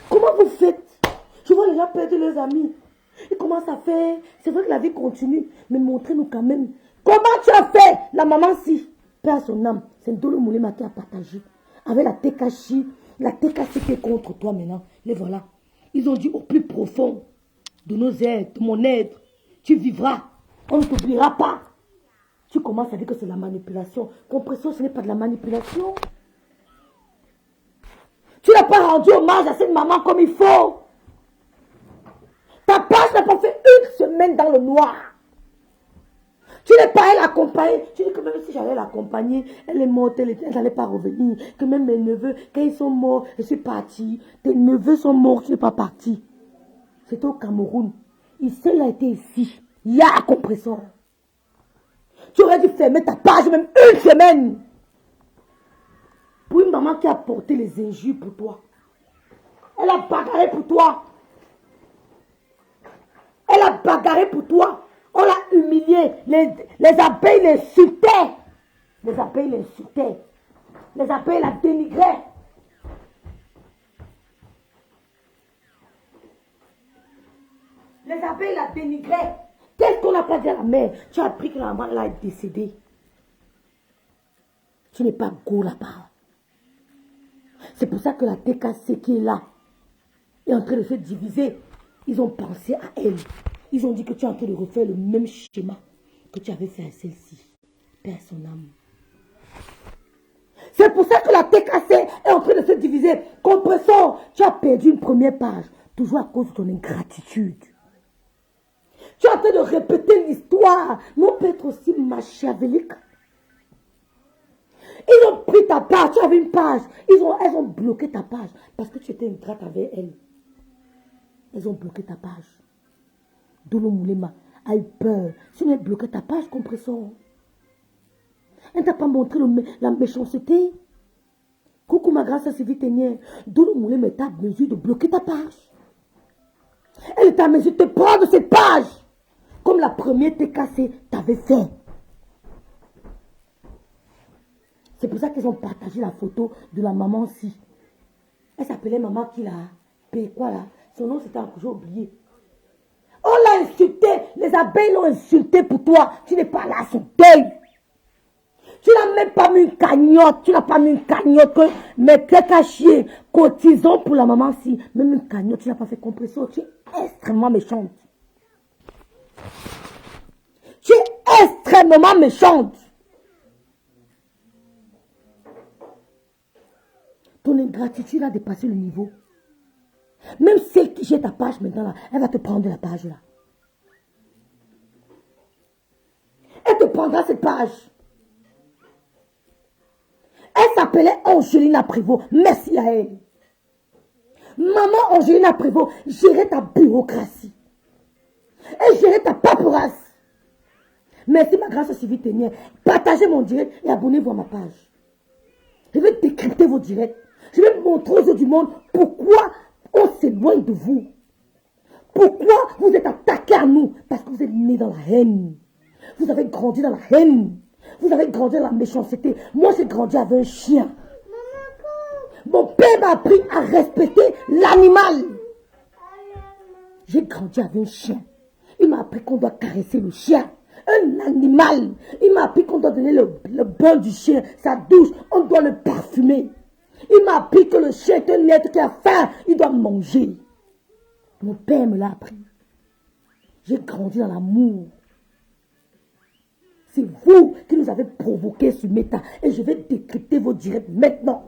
Speaker 2: Comment vous faites? Je vois les gens perdre leurs amis. Ils commencent à faire. C'est vrai que la vie continue, mais montrez-nous quand même. Comment tu as fait? La maman, si. Père son âme. C'est Ndolo Moulema qui a partagé. Avec la Tekashi. La Tekashi qui est contre toi maintenant. Les voilà. Ils ont dit au plus profond de nos aides, de mon aide, tu vivras. On ne t'oubliera pas. Tu commences à dire que c'est la manipulation. Compression, ce n'est pas de la manipulation. Tu n'as pas rendu hommage à cette maman comme il faut. Ta page n'a pas fait 1 semaine dans le noir. Tu n'es pas elle accompagnée. Tu dis que même si j'allais l'accompagner, elle est morte, elle n'allait pas revenir. Que même mes neveux, quand ils sont morts, je suis partie. Tes neveux sont morts, tu n'es pas parti. C'était au Cameroun. Il a été ici. Il y a un compresseur. Tu aurais dû fermer ta page même 1 semaine. Pour une maman qui a porté les injures pour toi. Elle a bagarré pour toi. Elle a bagarré pour toi. On l'a humilié. Les abeilles l'insultaient. Les abeilles l'insultaient. Les abeilles la dénigraient. Les abeilles la dénigraient. Qu'est-ce qu'on n'a pas dit à la mère? Tu as appris que la maman là est décédée. Tu n'es pas go là-bas. C'est pour ça que la TKC qui est là est en train de se diviser. Ils ont pensé à elle. Ils ont dit que tu es en train de refaire le même schéma que tu avais fait à celle-ci. Père son âme. C'est pour ça que la TKC est en train de se diviser. Compresseur, tu as perdu une première page. Toujours à cause de ton ingratitude. Tu es en train de répéter l'histoire. Mais on peut être aussi machiavélique. Ils ont pris ta page. Tu avais une page. Elles ont bloqué ta page. Parce que tu étais ingrate avec elles. Elles ont bloqué ta page. Ndolo Moulema a eu peur. Si on a bloqué ta page, compresseur. Elle ne t'a pas montré la méchanceté. Coucou ma grâce à Sylvie Ténière. Ndolo Moulema est à mesure de bloquer ta page. Elle est à mesure de te prendre cette page. Comme la première TKC t'avait fait. C'est pour ça qu'ils ont partagé la photo de la maman aussi. Elle s'appelait maman qui l'a payé quoi là? Son nom c'était encore, j'ai oublié. On l'a insulté. Les abeilles l'ont insulté pour toi. Tu n'es pas là à son deuil. Tu n'as même pas mis une cagnotte. Tu n'as pas mis une cagnotte que mes TKC cotisons pour la maman si. Même une cagnotte, tu n'as pas fait compression. Tu es extrêmement méchante. Tu es extrêmement méchante. Ton ingratitude a dépassé le niveau. Même celle qui jette ta page maintenant, là, elle va te prendre la page là. Elle te prendra cette page. Elle s'appelait Angelina Prévost. Merci à elle. Maman Angelina Prévost gérait ta bureaucratie. Elle gérait ta paperasse. Merci ma grâce à Sylvie Ténière. Partagez mon direct et abonnez-vous à ma page. Je vais décrypter vos directs. Je vais montrer aux yeux du monde pourquoi on s'éloigne de vous. Pourquoi vous êtes attaqués à nous? Parce que vous êtes nés dans la haine. Vous avez grandi dans la haine. Vous avez grandi dans la méchanceté. Moi, j'ai grandi avec un chien. Mon père m'a appris à respecter l'animal. J'ai grandi avec un chien. Il m'a appris qu'on doit caresser le chien. Un animal. Il m'a appris qu'on doit donner le bain du chien, sa douche. On doit le parfumer. Il m'a appris que le chien est un être qui a faim. Il doit manger. Mon père me l'a appris. J'ai grandi dans l'amour. C'est vous qui nous avez provoqué sur Meta. Et je vais décrypter vos directs maintenant.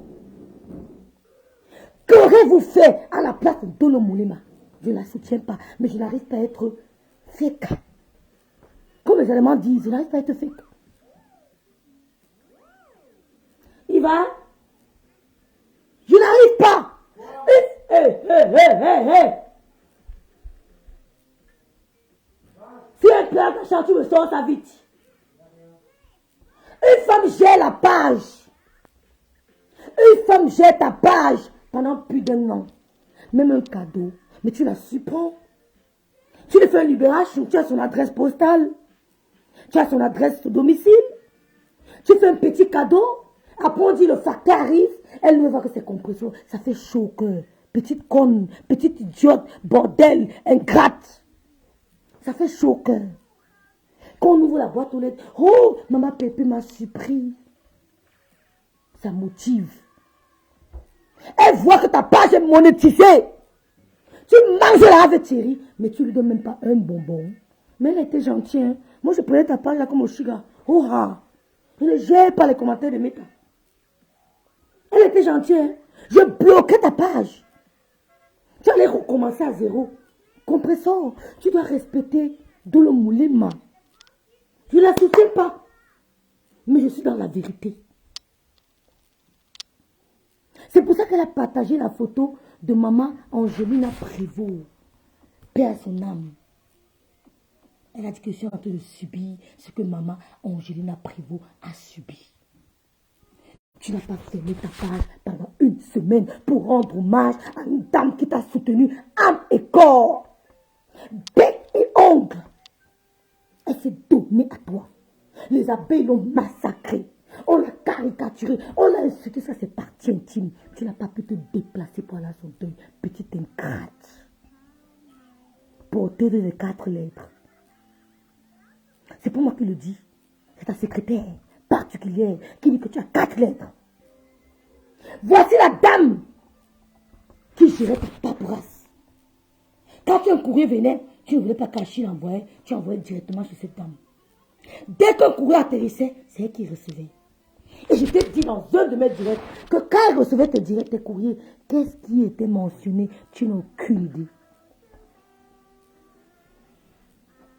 Speaker 2: Qu'aurez-vous fait à la place de Ndolo Moulema? Je ne la soutiens pas. Mais je n'arrive pas à être fake. Comme les Allemands disent, je n'arrive pas à être fake. Il va. Je n'arrive pas. Jean, tu me sors ça vite. Une femme gère la page. Une femme gère ta page pendant plus d'un an. Même un cadeau. Mais tu la surprends. Tu lui fais un libération, tu as son adresse postale. Tu as son adresse de domicile. Tu fais un petit cadeau. Après on dit le facteur arrive. Elle ne voit que c'est compression. Ça fait chaud au cœur. Petite conne, petite idiote, bordel, ingrate. Ça fait chaud au cœur. Quand on ouvre la boîte aux lettres, oh, maman Pépé m'a surpris. Ça motive. Elle voit que ta page est monétisée. Tu manges la avec Thierry, mais tu lui donnes même pas un bonbon. Mais elle était gentille. Hein? Moi, je prenais ta page là comme au Chiga. Oh ah! Je ne gère pas les commentaires de Meta. Elle était gentille. Hein? Je bloquais ta page. Tu allais recommencer à zéro. Compressor, tu dois respecter Dolo Moulema. Je ne la soutiens pas. Mais je suis dans la vérité. C'est pour ça qu'elle a partagé la photo de maman Angelina Prévost. Paix à son âme. Elle a dit que je suis en train de subir ce que maman Angelina Prévost a subi. Tu n'as pas fermé ta page pendant une semaine pour rendre hommage à une dame qui t'a soutenu âme et corps. Bec et ongles. Elle s'est donnée à toi. Les abeilles l'ont massacrée. On l'a caricaturée. On l'a insultée. Ça, c'est partie intime. Tu n'as pas pu te déplacer pour aller à son deuil. Petite ingrate. Porteuse de 4 lettres. C'est pour moi qui le dis. C'est ta secrétaire particulière qui dit que tu as 4 lettres. Voici la dame qui gérait ta paperasse. Quand un courrier venait, tu ne voulais pas cacher l'envoyer, tu envoyais directement chez cette dame. Dès qu'un courrier atterrissait, c'est elle qui recevait. Et je t'ai dit dans un de mes directs que quand elle recevait tes courriers, qu'est-ce qui était mentionné? Tu n'as aucune idée.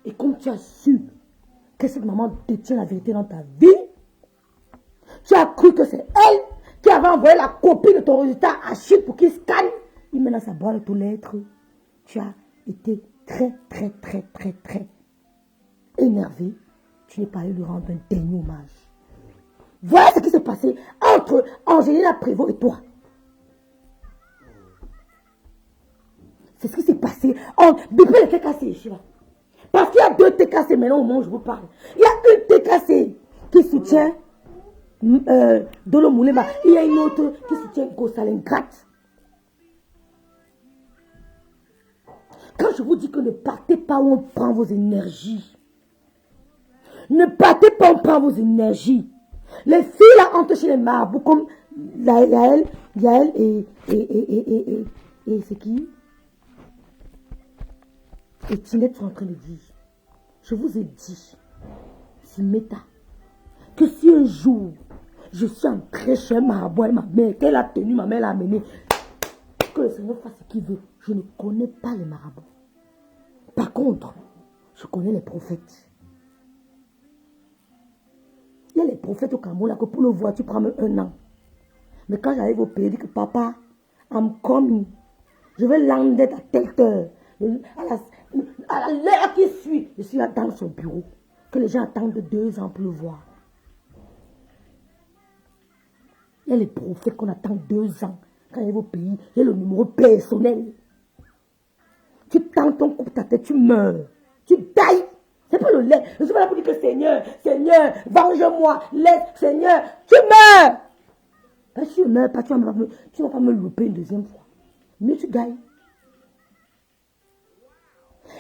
Speaker 2: Et comme tu as su que cette maman détient la vérité dans ta vie, tu as cru que c'est elle qui avait envoyé la copie de ton résultat à Chute pour qu'il scanne. Il met dans sa boîte aux lettres. Tu as été très énervé. Tu n'es pas allé lui rendre un dernier hommage. Voilà ce qui s'est passé entre Angelina Prévost et toi. C'est ce qui s'est passé entre... Depuis le TKC ici là. Parce qu'il y a 2 TKC maintenant au moment où je vous parle. Il y a une TKC qui soutient Dolo Moulema. Il y a une autre qui soutient Gossalingrate. Quand je vous dis que ne partez pas où on prend vos énergies. Ne partez pas où on prend vos énergies. Les filles là entrent chez les marabouts comme Yael et c'est qui? Et Tinette sont en train de dire. Je vous ai dit, c'est Meta, que si un jour je suis entrée chez un marabout et ma mère, qu'elle a tenu, ma mère l'a amenée, que le Seigneur fasse ce qu'il veut. Je ne connais pas les marabouts. Par contre, je connais les prophètes. Il y a les prophètes au Cameroun là que pour le voir, tu prends même 1 an. Mais quand j'arrive au pays, je dis que papa, I'm coming. Je vais lander à telle heure. À l'heure qui suit, je suis là dans son bureau. Que les gens attendent 2 ans pour le voir. Il y a les prophètes qu'on attend 2 ans. Quand ils arrivent au pays, il y a le numéro personnel. Tu tends ton coup de ta tête, tu meurs. Tu tailles. C'est pas le lait. Je suis pas là pour dire que Seigneur, Seigneur, venge-moi, laisse, Seigneur, tu meurs. Parce que si je meurs pas, tu vas pas me louper une 2e fois. Mais tu gagnes.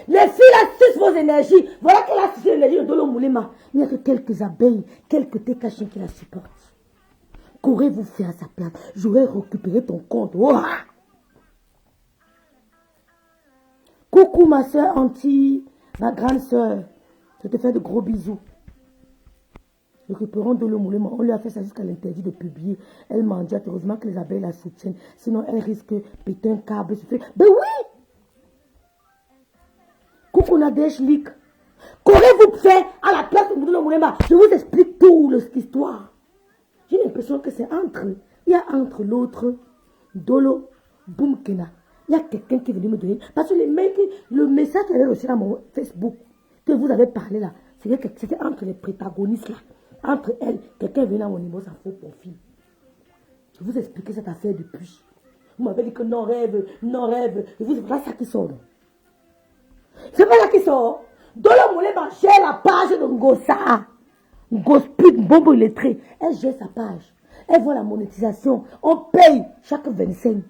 Speaker 2: Les filles là sucent vos énergies. Voilà qu'elle a sucé l'énergie de Dolo Moulema. Il n'y a que quelques abeilles, quelques técachins qui la supportent. Qu'aurez-vous fait à sa place? J'aurais récupéré ton compte. Oh! Coucou ma soeur Anti, ma grande soeur. Je te fais de gros bisous. Récupérons Dolo Moulema. On lui a fait ça jusqu'à l'interdit de publier. Elle m'a dit heureusement que les abeilles la soutiennent. Sinon elle risque de péter un câble. Ben oui! Coucou Nadège Lik. Qu'aurez-vous fait à la place de Dolo Moulema? Je vous explique tout l'histoire. J'ai l'impression que c'est entre. Il y a entre l'autre Dolo Boumkena. Il y a quelqu'un qui est venu me donner. Parce que le message qui avait reçu dans mon Facebook, que vous avez parlé là, C'était entre les protagonistes là. Entre elles, quelqu'un venait à mon niveau, ça faut profil. Je vous expliquais cette affaire depuis. Vous m'avez dit que non rêve, non rêve. Et vous, c'est pas ça qui sort. C'est pas ça qui sort. Dans le moulin, marchait la page de Ngossa. Ngosput, Bombo illettré. Elle gère sa page. Elle voit la monétisation. On paye chaque 25.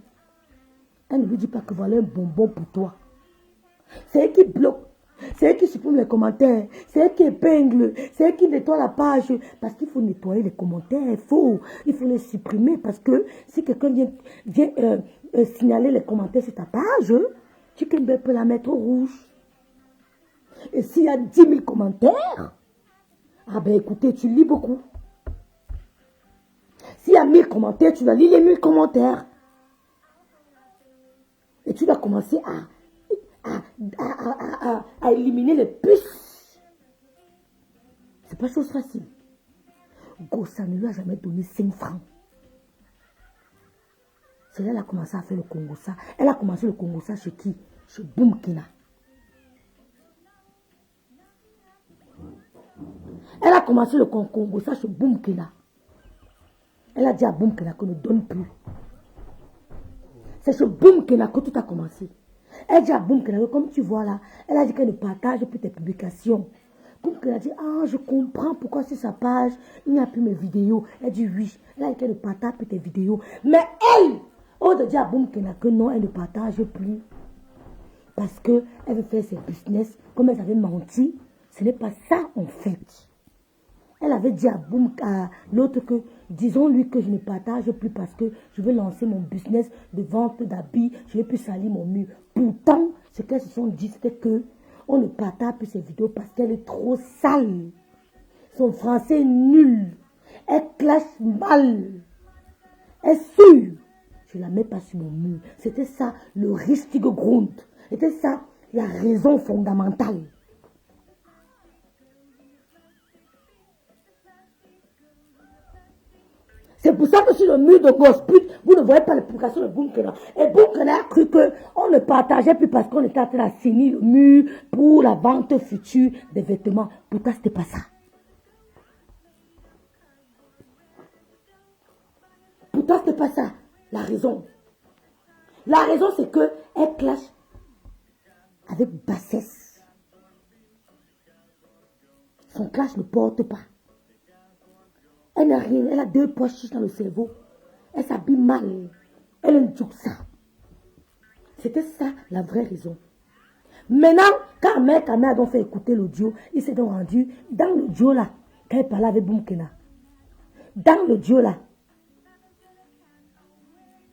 Speaker 2: Elle ne lui dit pas que voilà un bonbon pour toi. C'est elle qui bloque. C'est elle qui supprime les commentaires. C'est elle qui épingle. C'est elle qui nettoie la page. Parce qu'il faut nettoyer les commentaires. Il faut les supprimer. Parce que si quelqu'un vient signaler les commentaires sur ta page, tu peux la mettre au rouge. Et s'il y a 10 000 commentaires, ah ben écoutez, tu lis beaucoup. S'il y a 1000 commentaires, tu vas lire les 1000 commentaires. Et tu vas commencer à éliminer les puces. C'est pas chose facile. Gossa ne lui a jamais donné 5 francs. C'est là qu'elle a commencé à faire le Congossa. Elle a commencé le Congossa chez qui? Chez Boumkina. Elle a commencé le Congossa chez Boumkina. Elle a dit à Boumkina qu'on ne donne plus. C'est chez Boumkina que tout a commencé. Elle dit à Boumkina, comme tu vois là, elle a dit qu'elle ne partage plus tes publications. Boumkina a dit, ah, je comprends pourquoi sur sa page, il n'y a plus mes vidéos. Elle dit oui. Elle a dit qu'elle ne partage plus tes vidéos. Mais elle, on a dit à Boumkina que non, elle ne partage plus. Parce qu'elle veut faire ses business, comme elle avait menti. Ce n'est pas ça en fait. Elle avait dit à l'autre que, disons-lui que je ne partage plus parce que je veux lancer mon business de vente d'habits, je ne vais plus salir mon mur. Pourtant, ce qu'elles se sont dit, c'était que on ne partage plus ses vidéos parce qu'elle est trop sale. Son français est nul. Elle clash mal. Elle sûre. Je ne la mets pas sur mon mur. C'était ça le richtige Grund. C'était ça la raison fondamentale. C'est pour ça que sur le mur de Gosput, vous ne voyez pas les publications de Boumkina. Et Boumkina a cru qu'on ne partageait plus parce qu'on était en train d'assainir le mur pour la vente future des vêtements. Pourtant, ce n'était pas ça. Pourtant, ce n'était pas ça. La raison. La raison, c'est qu'elle clash avec bassesse. Son clash ne porte pas. Elle n'a rien, elle a 2 poches dans le cerveau. Elle s'habille mal. Elle a une ça. C'était ça la vraie raison. Maintenant, quand Mère a fait écouter l'audio, il s'est donc rendu dans l'audio là, quand elle parlait avec Boumkina. Dans l'audio là,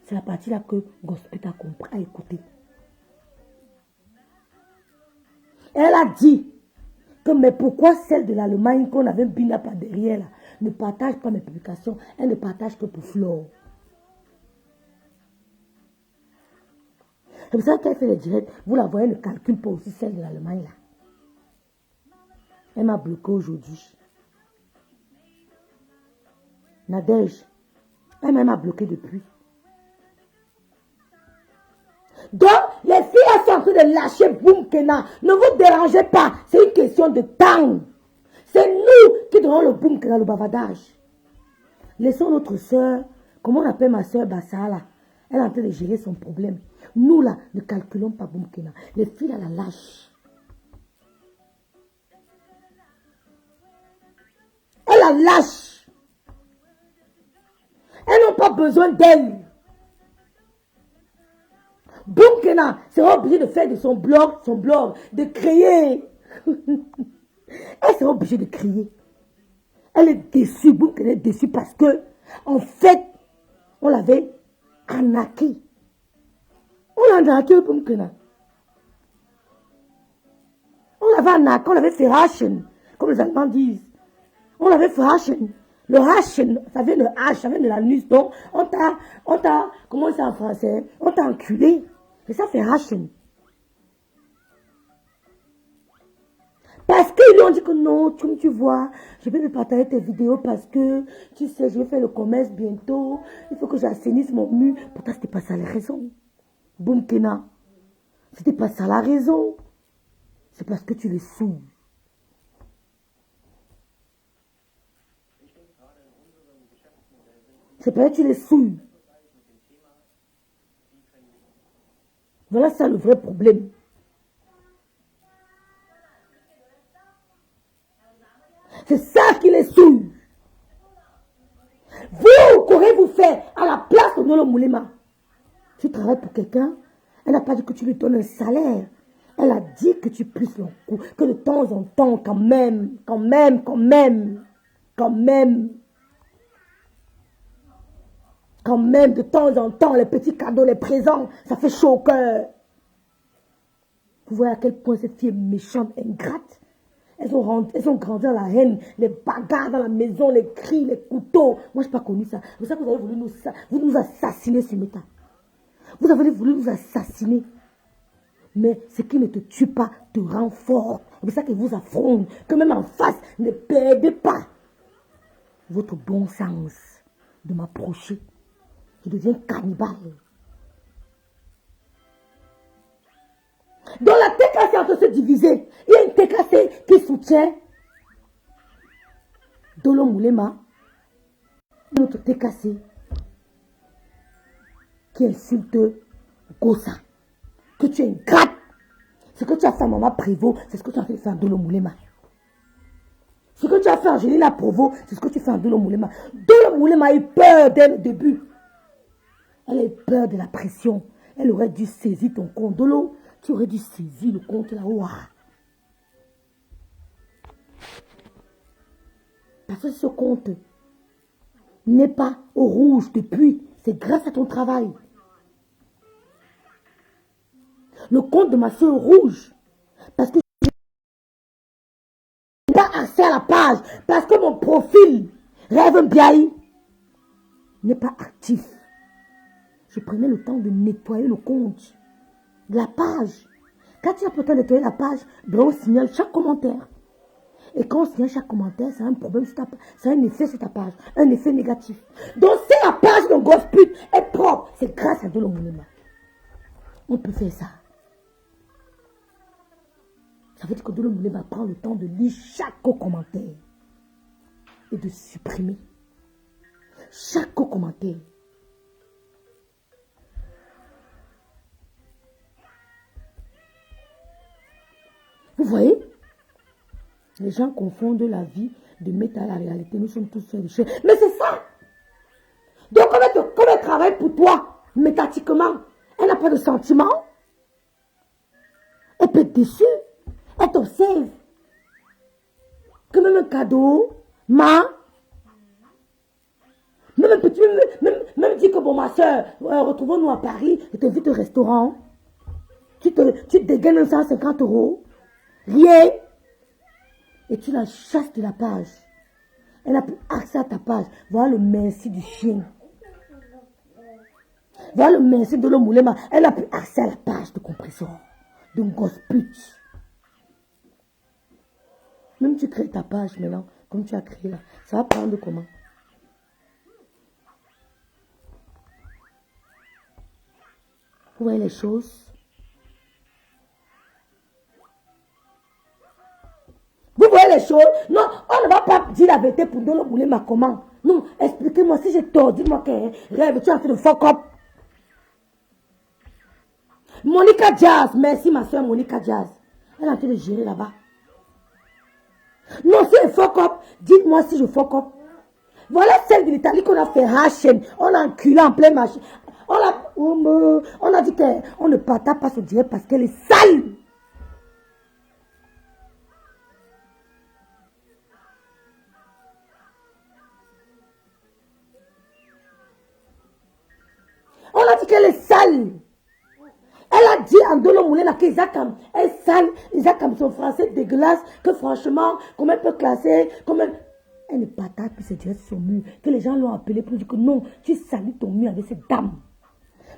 Speaker 2: c'est la partie là que Gosput a compris, a écouté. Elle a dit que mais pourquoi celle de l'Allemagne qu'on avait Bina par derrière là ne partage pas mes publications, elle ne partage que pour Flore. C'est pour ça qu'elle fait les directs. Vous la voyez, ne calcule pas aussi celle de l'Allemagne là. Elle m'a bloqué aujourd'hui. Nadège, elle m'a bloqué depuis. Donc, les filles elles sont en train de lâcher Boumkina. Ne vous dérangez pas, c'est une question de temps. C'est nous qui donnons le Boumkina, le bavardage. Laissons notre soeur, comment on appelle ma soeur Bassala, elle est en train de gérer son problème. Nous là, ne calculons pas Boumkina. Les filles là, la lâchent. Elle la lâche. Elles n'ont pas besoin d'elle. Boumkina sera obligée de faire de son blog, de créer. Elle sera obligée de crier. Elle est déçue, Boumkina est déçue parce que, en fait, on l'avait arnaqué. On l'a arnaqué, Boumkina. On l'avait arnaqué, on l'avait fait rachen, comme les Allemands disent. On l'avait fait rachen. Le rachen, ça vient de H, ça vient de la nuit. Donc, on t'a, comment c'est en français? On t'a enculé. Et ça fait rachen. Parce qu'ils lui ont dit que non, tu vois, je vais me partager tes vidéos parce que, tu sais, je vais faire le commerce bientôt. Il faut que j'assainisse mon mur. Pourtant, c'était pas ça la raison. Boumkina, c'était pas ça la raison. C'est parce que tu les saoules. C'est parce que tu les souilles. Voilà ça le vrai problème. C'est ça qui les souille. Vous, qu'aurez-vous fait à la place de Ndolo Moulema? Tu travailles pour quelqu'un, elle n'a pas dit que tu lui donnes un salaire. Elle a dit que tu puisses le coup, que de temps en temps, quand même, de temps en temps, les petits cadeaux, les présents, ça fait chaud au cœur. Vous voyez à quel point cette fille est méchante, ingrate. Elles ont grandi dans la haine, les bagarres dans la maison, les cris, les couteaux. Moi, je n'ai pas connu ça. C'est ça que vous avez voulu nous assassiner, Sumeta. Vous avez voulu nous assassiner. Mais ce qui ne te tue pas te rend fort. C'est ça qu'ils vous affrontent. Que même en face, ne perdez pas votre bon sens de m'approcher. Je deviens cannibale. Dans la TKC, est en train de se diviser. Il y a une TKC qui soutient Ndolo Moulema. Une autre TKC qui insulte Gossa. Que tu es une gratte. Ce que tu as fait à Maman Prévost, c'est ce que tu as fait à Ndolo Moulema. Ce que tu as fait à Angelina Provo, c'est ce que tu fais à Ndolo Moulema. Ndolo Moulema a eu peur dès le début. Elle a eu peur de la pression. Elle aurait dû saisir ton compte. Ndolo, tu aurais dû saisir le compte là-haut. Parce que ce compte n'est pas au rouge depuis. C'est grâce à ton travail. Le compte de ma soeur rouge. Parce que je n'ai pas accès à la page. Parce que mon profil Rêve Biaï n'est pas actif. Je prenais le temps de nettoyer le compte de la page. Quand tu as le temps de nettoyer la page, ben on signale chaque commentaire. Et quand on signale chaque commentaire, c'est un problème sur ta page. C'est un effet sur ta page. Un effet négatif. Donc si la page de grosse pute est propre, c'est grâce à Ndolo Moulema. On peut faire ça. Ça veut dire que Ndolo Moulema prend le temps de lire chaque commentaire. Et de supprimer chaque commentaire. Vous voyez? Les gens confondent la vie de mettre à la réalité. Nous sommes tous faits de chair. Mais c'est ça! Donc, comme elle travaille pour toi, métatiquement, elle n'a pas de sentiments. Elle peut être déçue. Elle t'observe. Que même un cadeau, même un petit, même dit que bon, ma soeur, retrouvons-nous à Paris, je t'invite au restaurant. Tu te dégaines 150 €. Rien. Et tu la chasses de la page. Elle n'a plus accès à ta page. Voilà le merci du chien. Voilà le merci de Ndolo Moulema. Elle n'a plus accès à la page de compresseur. D'une grosse pute. Même tu crées ta page maintenant, comme tu as créé là. Ça va prendre comment? Vous voyez les choses? Vous voyez les choses? Non, on ne va pas dire la vérité pour Ndolo Moulema comment. Non, expliquez-moi si j'ai tort. Dis-moi que rêve, tu es en train de fuck up. Monica Jazz, merci ma soeur Monica Jazz. Elle est en train de gérer là-bas. Non, si elle fuck up, dites-moi si je fuck up. Voilà celle de l'Italie qu'on a fait hachen. On a enculé en plein marché. On a dit qu'on ne partage pas son direct parce qu'elle est sale. On a dit qu'elle est sale. Elle a dit à Ndolo Moulema qu'Isakam est sale. Isakam, son français dégueulasse. Que franchement, comment elle peut classer, comment elle ne partage plus ses directs sur son mur. Que les gens l'ont appelé pour dire que non, tu salis ton mur avec cette dame.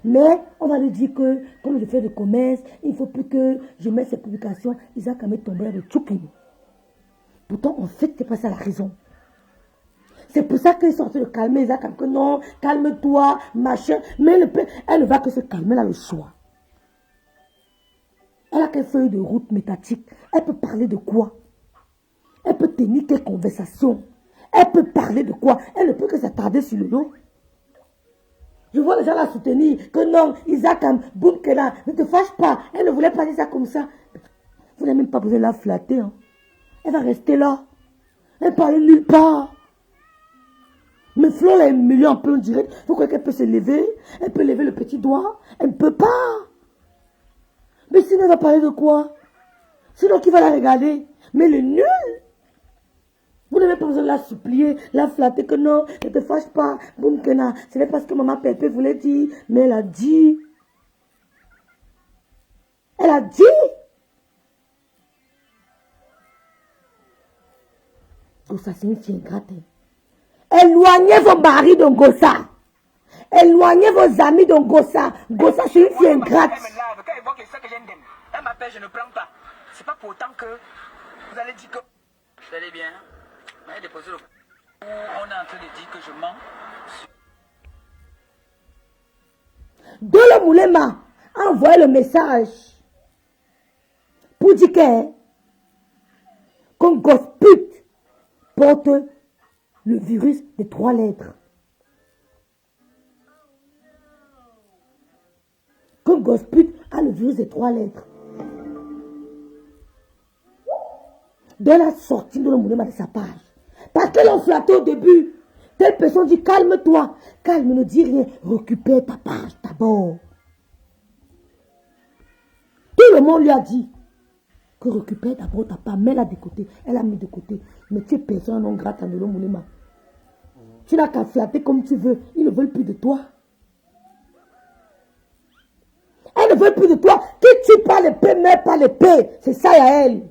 Speaker 2: Mais on va lui dire que, comme je fais de commerce, il ne faut plus que je mette ces publications. Isakam est tombé avec Tchoukin. Pourtant, en fait, c'est pas ça la raison. C'est pour ça qu'ils sont en train de calmer Isakam. Que non, calme-toi, machin. Mais elle ne va que se calmer, elle a le choix. Elle a quelle feuille de route métatique? Elle peut parler de quoi? Elle peut tenir quelle conversation? Elle peut parler de quoi? Elle ne peut que s'attarder sur le dos. Je vois les gens la soutenir. Que non, Isaac Boumkena, ne te fâche pas. Elle ne voulait pas dire ça comme ça. Vous n'avez même pas besoin de la flatter. Hein. Elle va rester là. Elle ne parle nulle part. Mais Flo, elle est milieu en plein direct. Vous croyez qu'elle peut se lever? Elle peut lever le petit doigt? Elle ne peut pas. Mais sinon, elle va parler de quoi? Sinon, qui va la regarder? Mais le nul. Vous n'avez pas besoin de la supplier, la flatter que non, ne te fâche pas. Boum, que non. Ce n'est pas ce que maman Pépé voulait dire, mais elle a dit. Elle a dit. Gossa, c'est une fille ingrate. Éloignez vos maris de Gossa. Éloignez vos amis de Gossa. Gossa, c'est une fille ingrate.
Speaker 3: Elle m'appelle, je ne prends pas. C'est pas pour autant que vous allez dire que vous allez bien. On est en train de dire que je mens.
Speaker 2: Dolo Moulema a envoyé le message pour dire qu'on gospute porte le virus des 3 lettres. Qu'on gospute a le virus des 3 lettres. De la sortie de Moulema de sa page. Parce qu'elle a flatté au début. Telle personne dit calme-toi. Calme, ne dis rien. Récupère ta page d'abord. Tout le monde lui a dit que récupère d'abord ta page. Mets-la de côté. Elle a mis de côté. Mais tu es personne non grate à Nolo Moulema. Tu n'as qu'à flatter comme tu veux. Ils ne veulent plus de toi. Elle ne veut plus de toi. Qui tue pas l'épée, met pas l'épée. C'est ça à elle.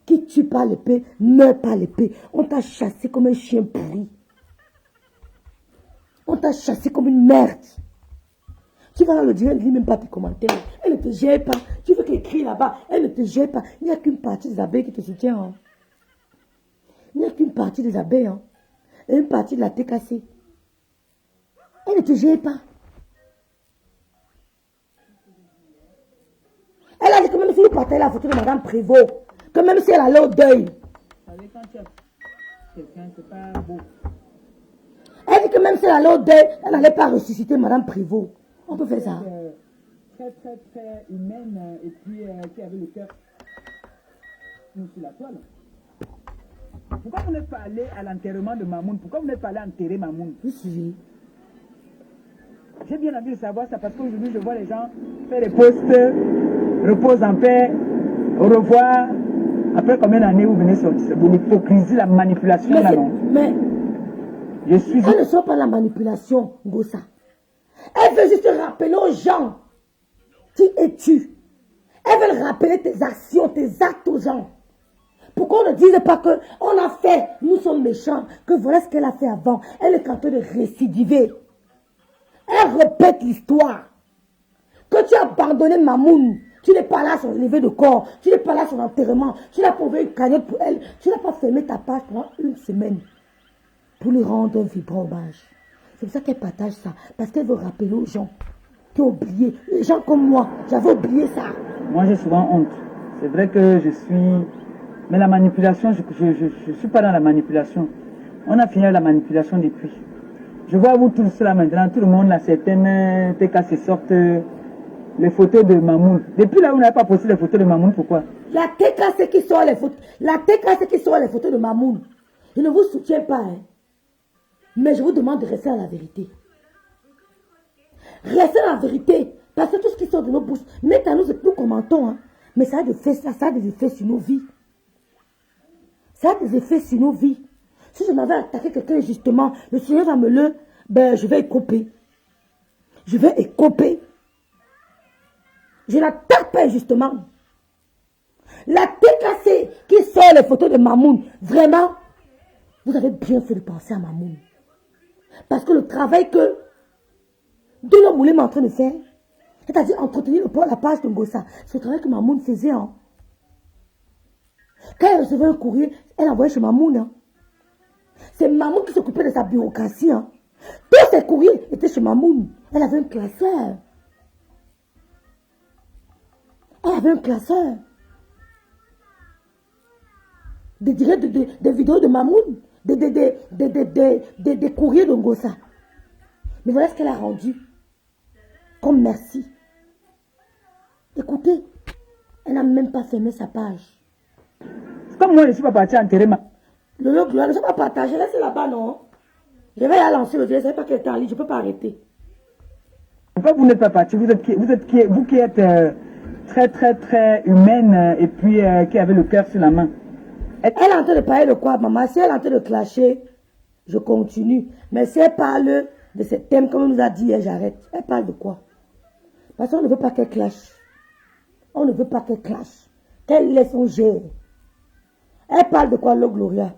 Speaker 2: Qui tue pas l'épée, meurt pas l'épée. On t'a chassé comme un chien pourri. On t'a chassé comme une merde. Tu vas dans le direct, ne lis même pas tes commentaires. Elle ne te gère pas. Tu veux qu'elle crie là-bas. Elle ne te gère pas. Il n'y a qu'une partie des abeilles qui te soutient. Hein. Il n'y a qu'une partie des abeilles. Hein. Et une partie de la TKC. Elle ne te gère pas. Elle a dit que même si vous partez la photo de Madame Prévost, que même si elle allait au deuil. Elle dit que même si elle allait au deuil, elle n'allait pas ressusciter Madame Prévost. On peut faire ça.
Speaker 3: Très, très, très humaine et puis qui avait le cœur sur la toile. Pourquoi vous n'êtes pas allé à l'enterrement de Mamoun? Pourquoi vous n'êtes pas allé enterrer Mamoun?
Speaker 2: Je suis.
Speaker 3: J'ai bien envie de savoir ça parce qu'aujourd'hui je vois les gens faire des posts, repose en paix, au revoir. Après combien d'années vous venez sortir? De l'hypocrisie, la manipulation là, non?
Speaker 2: Mais
Speaker 3: je suis.
Speaker 2: Elle ne sort pas la manipulation, Gossa. Elle veut juste rappeler aux gens qui es-tu. Elle veut rappeler tes actions, tes actes aux gens. Pourquoi on ne dise pas que on a fait, nous sommes méchants, que voilà ce qu'elle a fait avant. Elle est en train de récidiver. Elle répète l'histoire. Que tu as abandonné Mamoun. Tu n'es pas là à son lever de corps. Tu n'es pas là à son enterrement. Tu n'as pas ouvert une cagnotte pour elle. Tu n'as pas fermé ta page pendant 1 semaine. Pour lui rendre un vibrant hommage. C'est pour ça qu'elle partage ça. Parce qu'elle veut rappeler aux gens qui ont oublié. Les gens comme moi, j'avais oublié ça.
Speaker 3: Moi j'ai souvent honte. C'est vrai que je suis... Mais la manipulation, je ne suis pas dans la manipulation. On a fini la manipulation depuis. Je vois vous tous là maintenant, tout le monde là, certaines TKC sortent les photos de Mamoun. Depuis là, vous n'avez pas posté les photos de Mamoun, pourquoi?
Speaker 2: La TKC qui sort les photos, la TKC qui sort les photos de Mamoun. Je ne vous soutiens pas, hein. Mais je vous demande de rester à la vérité. Restez à la vérité. Parce que tout ce qui sort de nos bouches, même à nous, nous commentons, hein. Mais ça a des effets sur nos vies. Ça a des effets sur nos vies. Si je m'avais attaqué quelqu'un justement, le Seigneur va me le... Ben, je vais écoper. Je vais écoper. Je n'attaque pas justement. La TKC qui sort les photos de Mamoun, vraiment, vous avez bien fait de penser à Mamoun. Parce que le travail que Dolo Moulema est en train de faire, c'est-à-dire entretenir la page de Ngossa, c'est le travail que Mamoun faisait. Hein. Quand elle recevait un courrier, elle envoyait chez Mamoun. Hein. C'est Mamoun qui s'occupait de sa bureaucratie. Hein. Tous ses courriers étaient chez Mamoun. Elle avait un classeur. Elle avait un classeur. Des directs, des vidéos de Mamoun. Des courriers de Ngossa. Mais voilà ce qu'elle a rendu. Comme merci. Écoutez, elle n'a même pas fermé sa page.
Speaker 3: Comme moi, je ne suis pas partie enterrer ma...
Speaker 2: Le Gloire, je ne sais pas partager. Laissez là-bas, non? Je vais la lancer le vidéo. Je ne sais pas qu'elle est en ligne. Je ne peux pas arrêter.
Speaker 3: Pourquoi vous n'êtes pas parti? Vous qui êtes très, très, très humaine et puis qui avez le cœur sur la main.
Speaker 2: Elle est en train de parler de quoi, maman? Si elle est en train de clasher, je continue. Mais si elle parle de ce thème, comme on nous a dit, j'arrête. Elle parle de quoi? Parce qu'on ne veut pas qu'elle clash. On ne veut pas qu'elle clash. Qu'elle laisse son gère. Elle parle de quoi, le Gloria?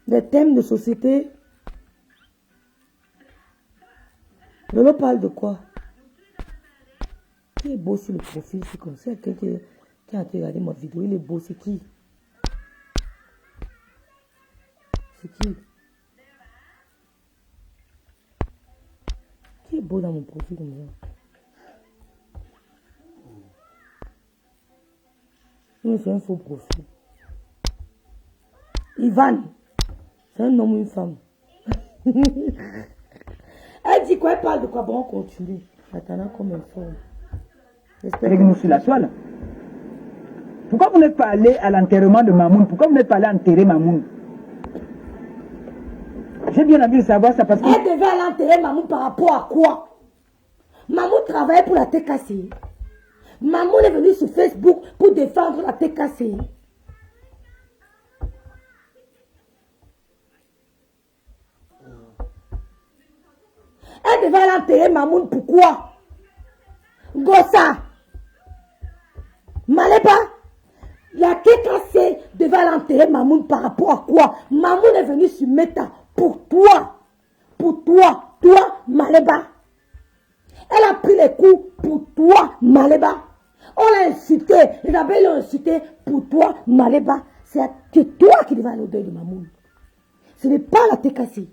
Speaker 2: Des thèmes de société. Lolo parle de quoi? Qui est beau sur le profil? C'est comme ça. Quelqu'un qui a regardé ma vidéo, il est beau. C'est qui? C'est qui? Qui est beau dans mon profil comme ça? Non, c'est un faux profil. Ivan, c'est un homme ou une femme? Elle dit quoi? Elle parle de quoi? Bon, on continue. Attendant qu'on m'informe.
Speaker 3: Avec nous sur la toile. Pourquoi vous n'êtes pas allé à l'enterrement de Mamoun? Pourquoi vous n'êtes pas allé enterrer Mamoun? J'ai bien envie de savoir ça parce que...
Speaker 2: Elle devait aller enterrer Mamoun par rapport à quoi? Mamoun travaillait pour la TKC. Mamoun est venu sur Facebook pour défendre la TKC. Elle devait aller enterrer Mamoun, pourquoi? Gossa. Maleba. La TKC devait aller enterrer Mamoun par rapport à quoi? Mamoun est venu sur Meta pour toi. Pour toi. Toi, Maleba. Elle a pris les coups pour toi, Maleba. On l'a insulté. Les abeilles l'ont insulté pour toi, Maleba. C'est toi qui devais aller au deuil de Mamoun. Ce n'est pas la TKC.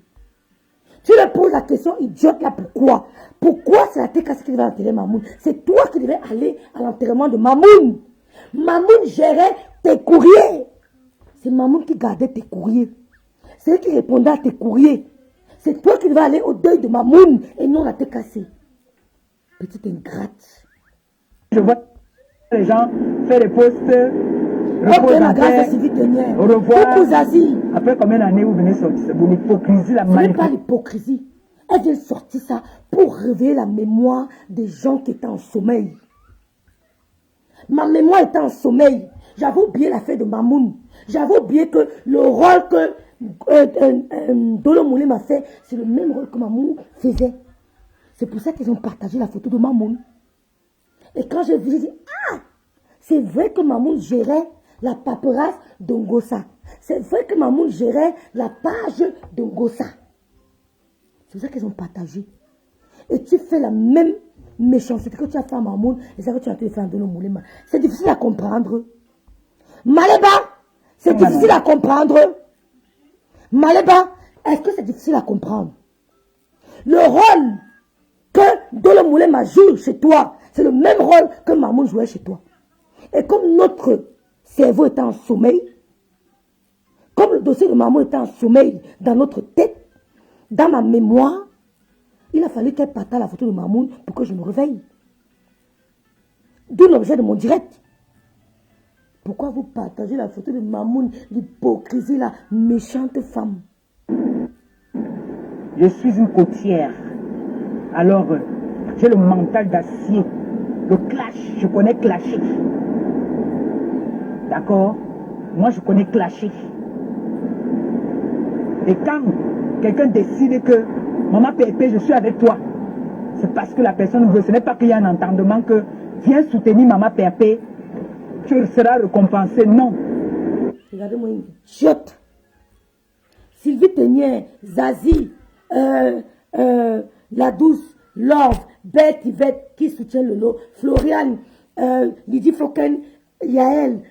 Speaker 2: Tu lui poses la question idiote là, pourquoi? Pourquoi c'est la TKC qui devait enterrer Mamoun? C'est toi qui devais aller à l'enterrement de Mamoun. Mamoun gérait tes courriers. C'est Mamoun qui gardait tes courriers. C'est lui qui répondait à tes courriers. C'est toi qui devais aller au deuil de Mamoun et non la TKC. Petite ingrate.
Speaker 3: Je vois les gens faire des posts.
Speaker 2: Ok, ma grâce à Sylvie Tenière.
Speaker 3: Au revoir.
Speaker 2: Coucou Zazie.
Speaker 3: Après combien d'années vous venez sortir? C'est l'hypocrisie, la
Speaker 2: Ce n'est pas
Speaker 3: manipulation.
Speaker 2: l'hypocrisie. Elle vient sortir ça pour réveiller la mémoire des gens qui étaient en sommeil. Ma mémoire était en sommeil. J'avais oublié l'affaire de Mamoun. J'avais oublié que le rôle que Dolo Moulé m'a fait, c'est le même rôle que Mamoun faisait. C'est pour ça qu'ils ont partagé la photo de Mamoun. Et quand j'ai vu, j'ai dit, ah, c'est vrai que Mamoun gérait la paperasse de Ngossa. C'est vrai que Mamoun gérait la page de Ngossa. C'est pour ça qu'ils ont partagé. Et tu fais la même méchanceté que tu as fait à Mamoun et ça que tu as fait à Dolo Moulema. C'est difficile à comprendre. Maleba, c'est difficile à comprendre. Maleba, est-ce que c'est difficile à comprendre? Le rôle que Dolo Moulema joue chez toi, c'est le même rôle que Mamoun jouait chez toi. Et comme notre cerveau était en sommeil, comme le dossier de Mamoun était en sommeil dans notre tête, dans ma mémoire, il a fallu qu'elle partage la photo de Mamoun pour que je me réveille. D'où l'objet de mon direct. Pourquoi vous partagez la photo de Mamoun, l'hypocrisie, la méchante femme?
Speaker 3: Je suis une côtière. Alors, j'ai le mental d'acier. Le clash, je connais clasher. D'accord? Moi, je connais clasher. Et quand quelqu'un décide que Maman Pépé, je suis avec toi, c'est parce que la personne veut. Ce n'est pas qu'il y a un entendement que viens soutenir Maman Pépé, tu seras récompensé. Non.
Speaker 2: Regardez-moi une idiote. Sylvie Tenière, Zazie, La Douce, Love, Bête Yvette qui soutient le lot, Floriane, Lydie Foken, Yael,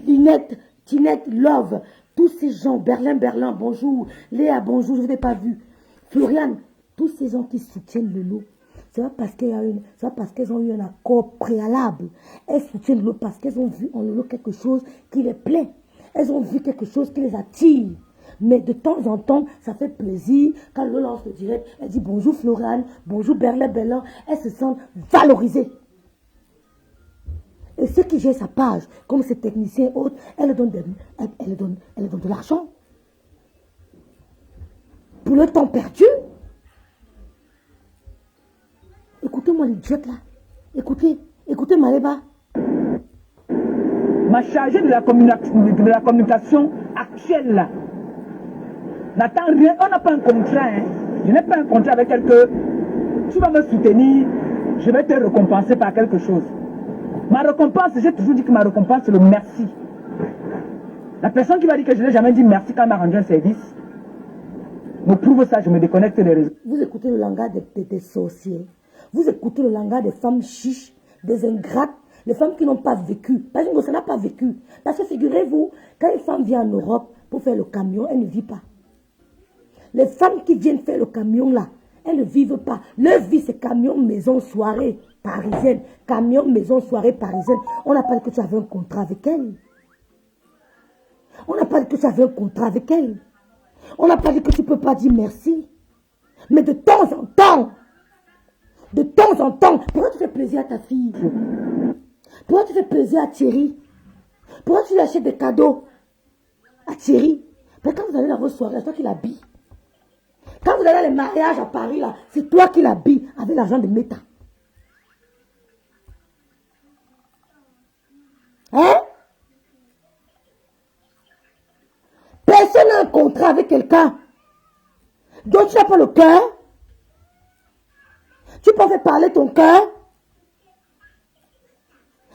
Speaker 2: Linette, Tinette, Love, tous ces gens, Berlin, bonjour, Léa, bonjour, je ne vous ai pas vu, Floriane, tous ces gens qui soutiennent le lot, c'est pas parce qu'il y a c'est pas parce qu'elles ont eu un accord préalable, elles soutiennent le lot parce qu'elles ont vu en le lot quelque chose qui les plaît, elles ont vu quelque chose qui les attire. Mais de temps en temps, ça fait plaisir. Quand elle lance le direct, elle dit bonjour Florane, bonjour Berlin Bellan. Elle se sent valorisée. Et ceux qui gèrent sa page, comme ses techniciens et autres, elle donne de l'argent. Pour le temps perdu. Écoutez-moi l'idiote là. Écoutez Maléba.
Speaker 3: Ma chargée de la communication actuelle là n'attend rien. On n'a pas un contrat. Hein. Je n'ai pas un contrat avec elle que tu vas me soutenir, je vais te récompenser par quelque chose. Ma récompense, j'ai toujours dit que ma récompense, c'est le merci. La personne qui m'a dit que je n'ai jamais dit merci quand elle m'a rendu un service me prouve ça, je me déconnecte des réseaux.
Speaker 2: Vous écoutez le langage des sorciers. Vous écoutez le langage des femmes chiches, des ingrates, les femmes qui n'ont pas vécu. Parce que ça n'a pas vécu. Parce que figurez-vous, quand une femme vient en Europe pour faire le camion, elle ne vit pas. Les femmes qui viennent faire le camion là, elles ne vivent pas. Leur vie, c'est camion, maison, soirée parisienne. Camion, maison, soirée parisienne. On n'a pas dit que tu avais un contrat avec elle. On n'a pas dit que tu avais un contrat avec elle. On n'a pas dit que tu ne peux pas dire merci. Mais de temps en temps, pourquoi tu fais plaisir à ta fille? Pourquoi tu fais plaisir à Thierry? Pourquoi tu lui achètes des cadeaux à Thierry? Mais quand vous allez dans vos soirées, c'est toi qui l'habille. Quand vous allez dans les mariages à Paris, là, c'est toi qui l'habille avec l'argent de Meta. Hein? Personne n'a un contrat avec quelqu'un. Donc tu n'as pas le cœur. Tu peux faire parler ton cœur.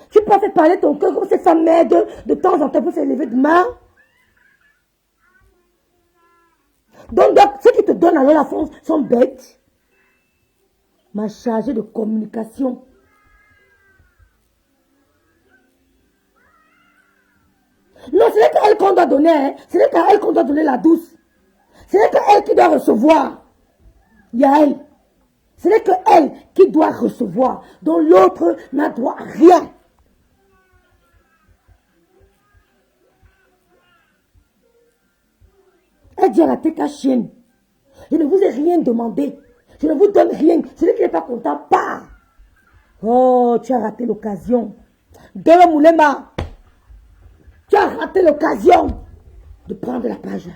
Speaker 2: Tu peux faire parler ton cœur comme cette femme m'aide de temps en temps pour faire lever de main. Donc, ceux qui te donnent alors la France sont bêtes. Ma chargée de communication. Non, ce n'est qu'à elle qu'on doit donner. Hein. Ce n'est qu'à elle qu'on doit donner la douce. Ce n'est qu'à elle qui doit recevoir. Il y a elle. Ce n'est que elle qui doit recevoir. Donc l'autre n'a droit à rien. Elle dit à la tête chienne. Je ne vous ai rien demandé. Je ne vous donne rien. Celui qui n'est pas content, part. Oh, tu as raté l'occasion. Dele Moulema. Tu as raté l'occasion de prendre la page.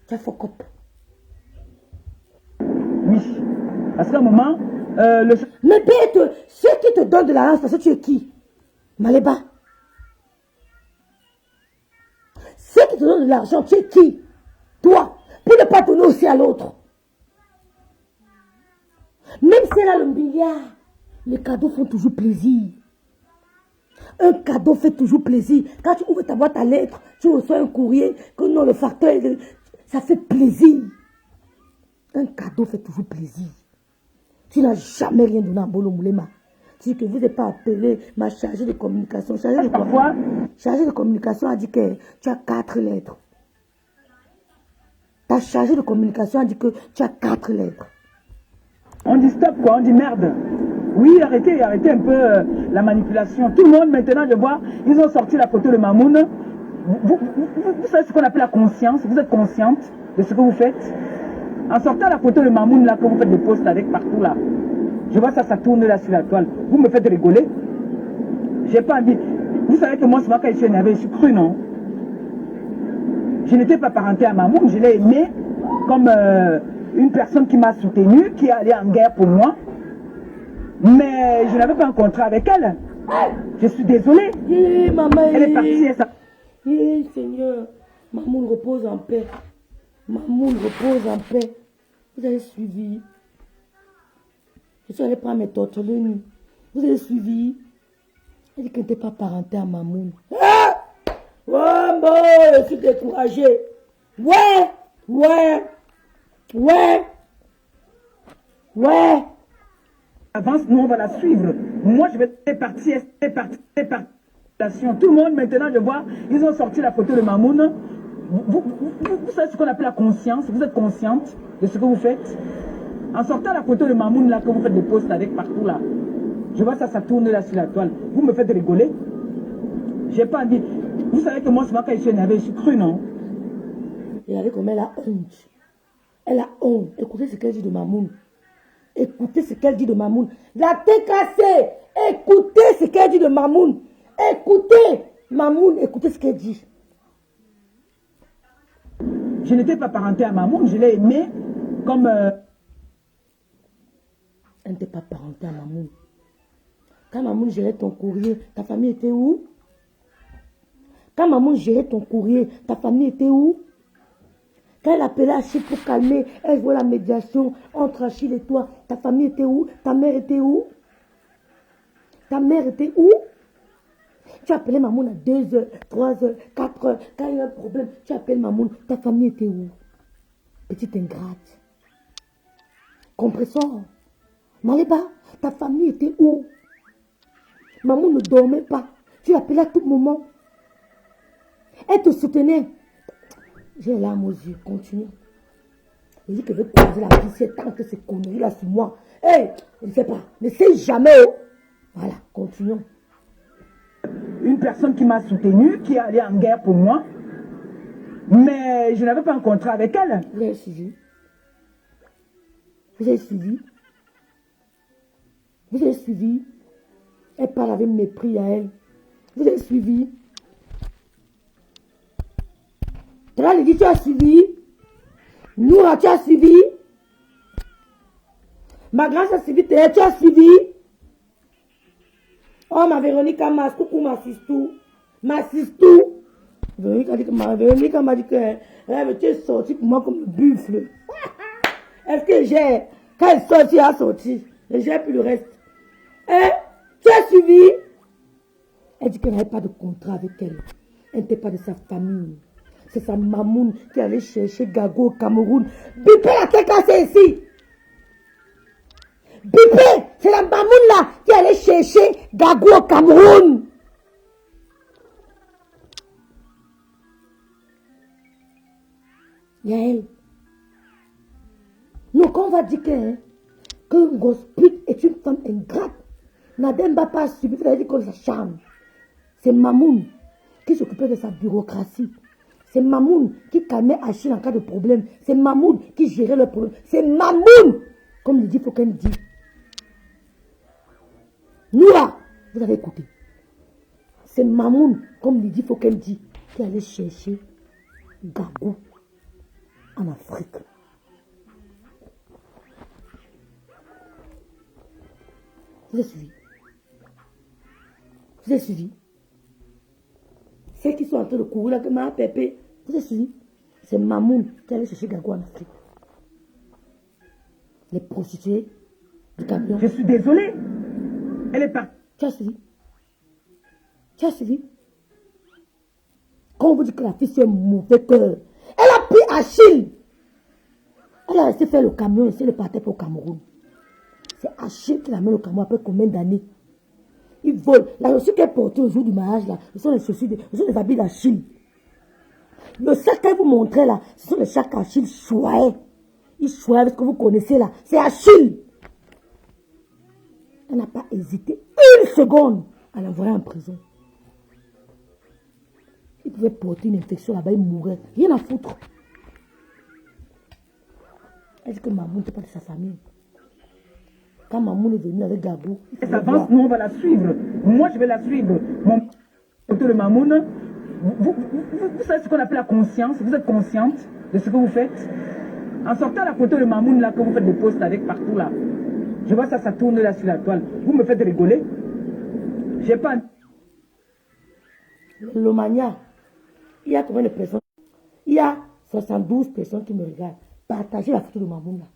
Speaker 2: Tu as fuck up.
Speaker 3: Oui. Parce qu'à un moment,
Speaker 2: Mais bête, ceux qui te donnent de l'argent, parce que tu es qui? Maléba. Ceux qui te donnent de l'argent, tu es qui? Toi. Pour ne pas donner aussi à l'autre. Même si elle a le milliard, les cadeaux font toujours plaisir. Un cadeau fait toujours plaisir. Quand tu ouvres ta boîte à lettres, tu reçois un courrier, que non, le facteur, ça fait plaisir. Un cadeau fait toujours plaisir. Tu n'as jamais rien donné à Bolo Moulema. Tu dis que vous n'êtes pas appelé ma chargée de communication. Chargée de communication a dit que tu as 4 lettres. Ta chargée de communication a dit que tu as 4 lettres.
Speaker 3: On dit stop quoi, on dit merde. Oui, arrêtez un peu la manipulation. Tout le monde maintenant, je vois, ils ont sorti la photo de Mamoun. Vous savez ce qu'on appelle la conscience. Vous êtes consciente de ce que vous faites. En sortant la photo de Mamoun là, que vous faites des posts avec partout là. Je vois ça, ça tourne là sur la toile. Vous me faites rigoler. J'ai pas envie. Vous savez que moi, souvent quand je suis énervé, je suis cru, non? Je n'étais pas parenté à Mamoun, je l'ai aimé comme une personne qui m'a soutenu, qui est allée en guerre pour moi. Mais je n'avais pas un contrat avec elle. Je suis désolée.
Speaker 2: Maman,
Speaker 3: elle est partie.
Speaker 2: Seigneur, Mamoun repose en paix. Mamoun repose en paix. Vous avez suivi. Je suis allée prendre mes tortellini. Vous avez suivi. Elle dit qu'elle n'était pas parentée à Mamoun. Ah! Ouais, bon, je suis découragée. Ouais.
Speaker 3: Avance, nous on va la suivre. Moi je vais partir. Tout le monde maintenant, je vois, ils ont sorti la photo de Mamoun. Vous savez ce qu'on appelle la conscience. Vous êtes consciente de ce que vous faites. En sortant la photo de Mamoun là, que vous faites des posts avec partout là. Je vois ça, ça tourne là sur la toile. Vous me faites rigoler. J'ai pas dit. Vous savez que moi, souvent quand je suis énervé, je suis cru, non?
Speaker 2: Regardez comment elle a honte. Elle a honte. Écoutez ce qu'elle dit de Mamoun. Écoutez ce qu'elle dit de Mamoun. La tête cassée. Écoutez ce qu'elle dit de Mamoun. Écoutez. Mamoun, écoutez ce qu'elle dit.
Speaker 3: Je n'étais pas parentée à Mamoun, je l'ai aimée comme...
Speaker 2: Elle n'était pas parentée à Mamoun. Quand Mamoun gérait ton courrier, ta famille était où? Quand Mamoun gérait ton courrier, ta famille était où? Quand elle appelait Achille pour calmer, elle jouait la médiation entre Achille et toi, ta famille était où? Ta mère était où? Ta mère était où? Tu appelais Mamoun à 2h, 3h, 4h. Quand il y a un problème, tu appelles Mamoun. Ta famille était où? Petite ingrate. Compressor. Maléba, ta famille était où? Mamoun ne dormait pas. Tu l'appelais à tout moment. Elle te soutenait. J'ai les larmes aux yeux. Continue. Je dis que je vais poser la vie tant que ces conneries là sur moi. Hé, je ne sais pas. Ne sais jamais. Oh. Voilà, continuons.
Speaker 3: Une personne qui m'a soutenue, qui est allée en guerre pour moi, mais je n'avais pas un contrat avec elle.
Speaker 2: Vous avez suivi? Vous avez suivi? Vous avez suivi? Elle parle avec mépris à elle. Vous avez suivi? Tu as dit, tu as suivi? Noura, tu as suivi? Ma grande a suivi, tu as suivi? Oh, ma Véronique Mas, coucou ma sistou. Ma sistou. Véronique m'a dit que tu es sorti pour moi comme le buffle. Est-ce que j'ai... Quand elle sort, tu as sorti. Et j'ai plus le reste. Hein? Tu as suivi? Elle dit qu'elle n'avait pas de contrat avec elle. Elle n'était pas de sa famille. C'est sa mamoun qui allait chercher Gago au Cameroun. Bipé la tête cassée ici. Bipé, c'est la mamoun là qui allait chercher Gago au Cameroun. Yael. Donc on va dire que Gosprit est une femme ingrate. Nademba pas subi, il a dit qu'on la charme. C'est Mamoun qui s'occupait de sa bureaucratie. C'est Mamoun qui calmait Achille en cas de problème. C'est Mamoun qui gérait le problème. C'est Mamoun, comme le dit Foucault dit. Noura, vous avez écouté. C'est Mamoun, comme le dit Foucault dit, qui allait chercher Gabou en Afrique. Vous avez suivi? Vous avez suivi? Celles qui sont en train de courir là, que m'a pépé. Vous avez suivi? C'est Mamoun qui allait chercher Gago en Afrique. Les prostituées du camion.
Speaker 3: Je suis désolée. Elle est partie.
Speaker 2: Tu as suivi? Tu as suivi? Quand on vous dit que la fille c'est un mauvais cœur, elle a pris Achille. Elle a laissé faire le camion et elle est partie pour le Cameroun. C'est Achille qui l'amène au Cameroun après combien d'années? Ils volent. La chaussure qu'elle portait au jour du mariage, là, ce sont les chaussures, ce sont les habits d'Achille. Le sac qu'elle vous montrait là, ce sont les sacs qu'Achille choyait. Il choyait avec ce que vous connaissez là. C'est Achille. Elle n'a pas hésité une seconde à l'envoyer en prison. Il pouvait porter une infection là-bas, il mourrait. Rien à foutre. Elle dit que Mamoun n'était pas de sa famille. Quand Mamoun est venu avec Gabou,
Speaker 3: elle s'avance, nous on va la suivre. Moi je vais la suivre. Mon photo de Mamoun, vous savez ce qu'on appelle la conscience. Vous êtes consciente de ce que vous faites. En sortant la photo de Mamoun là, que vous faites des posts avec partout là. Je vois ça, ça tourne là sur la toile. Vous me faites rigoler. J'ai pas...
Speaker 2: L'Omania, il y a combien de personnes? Il y a 72 personnes qui me regardent. Partagez la photo de Mamoun là.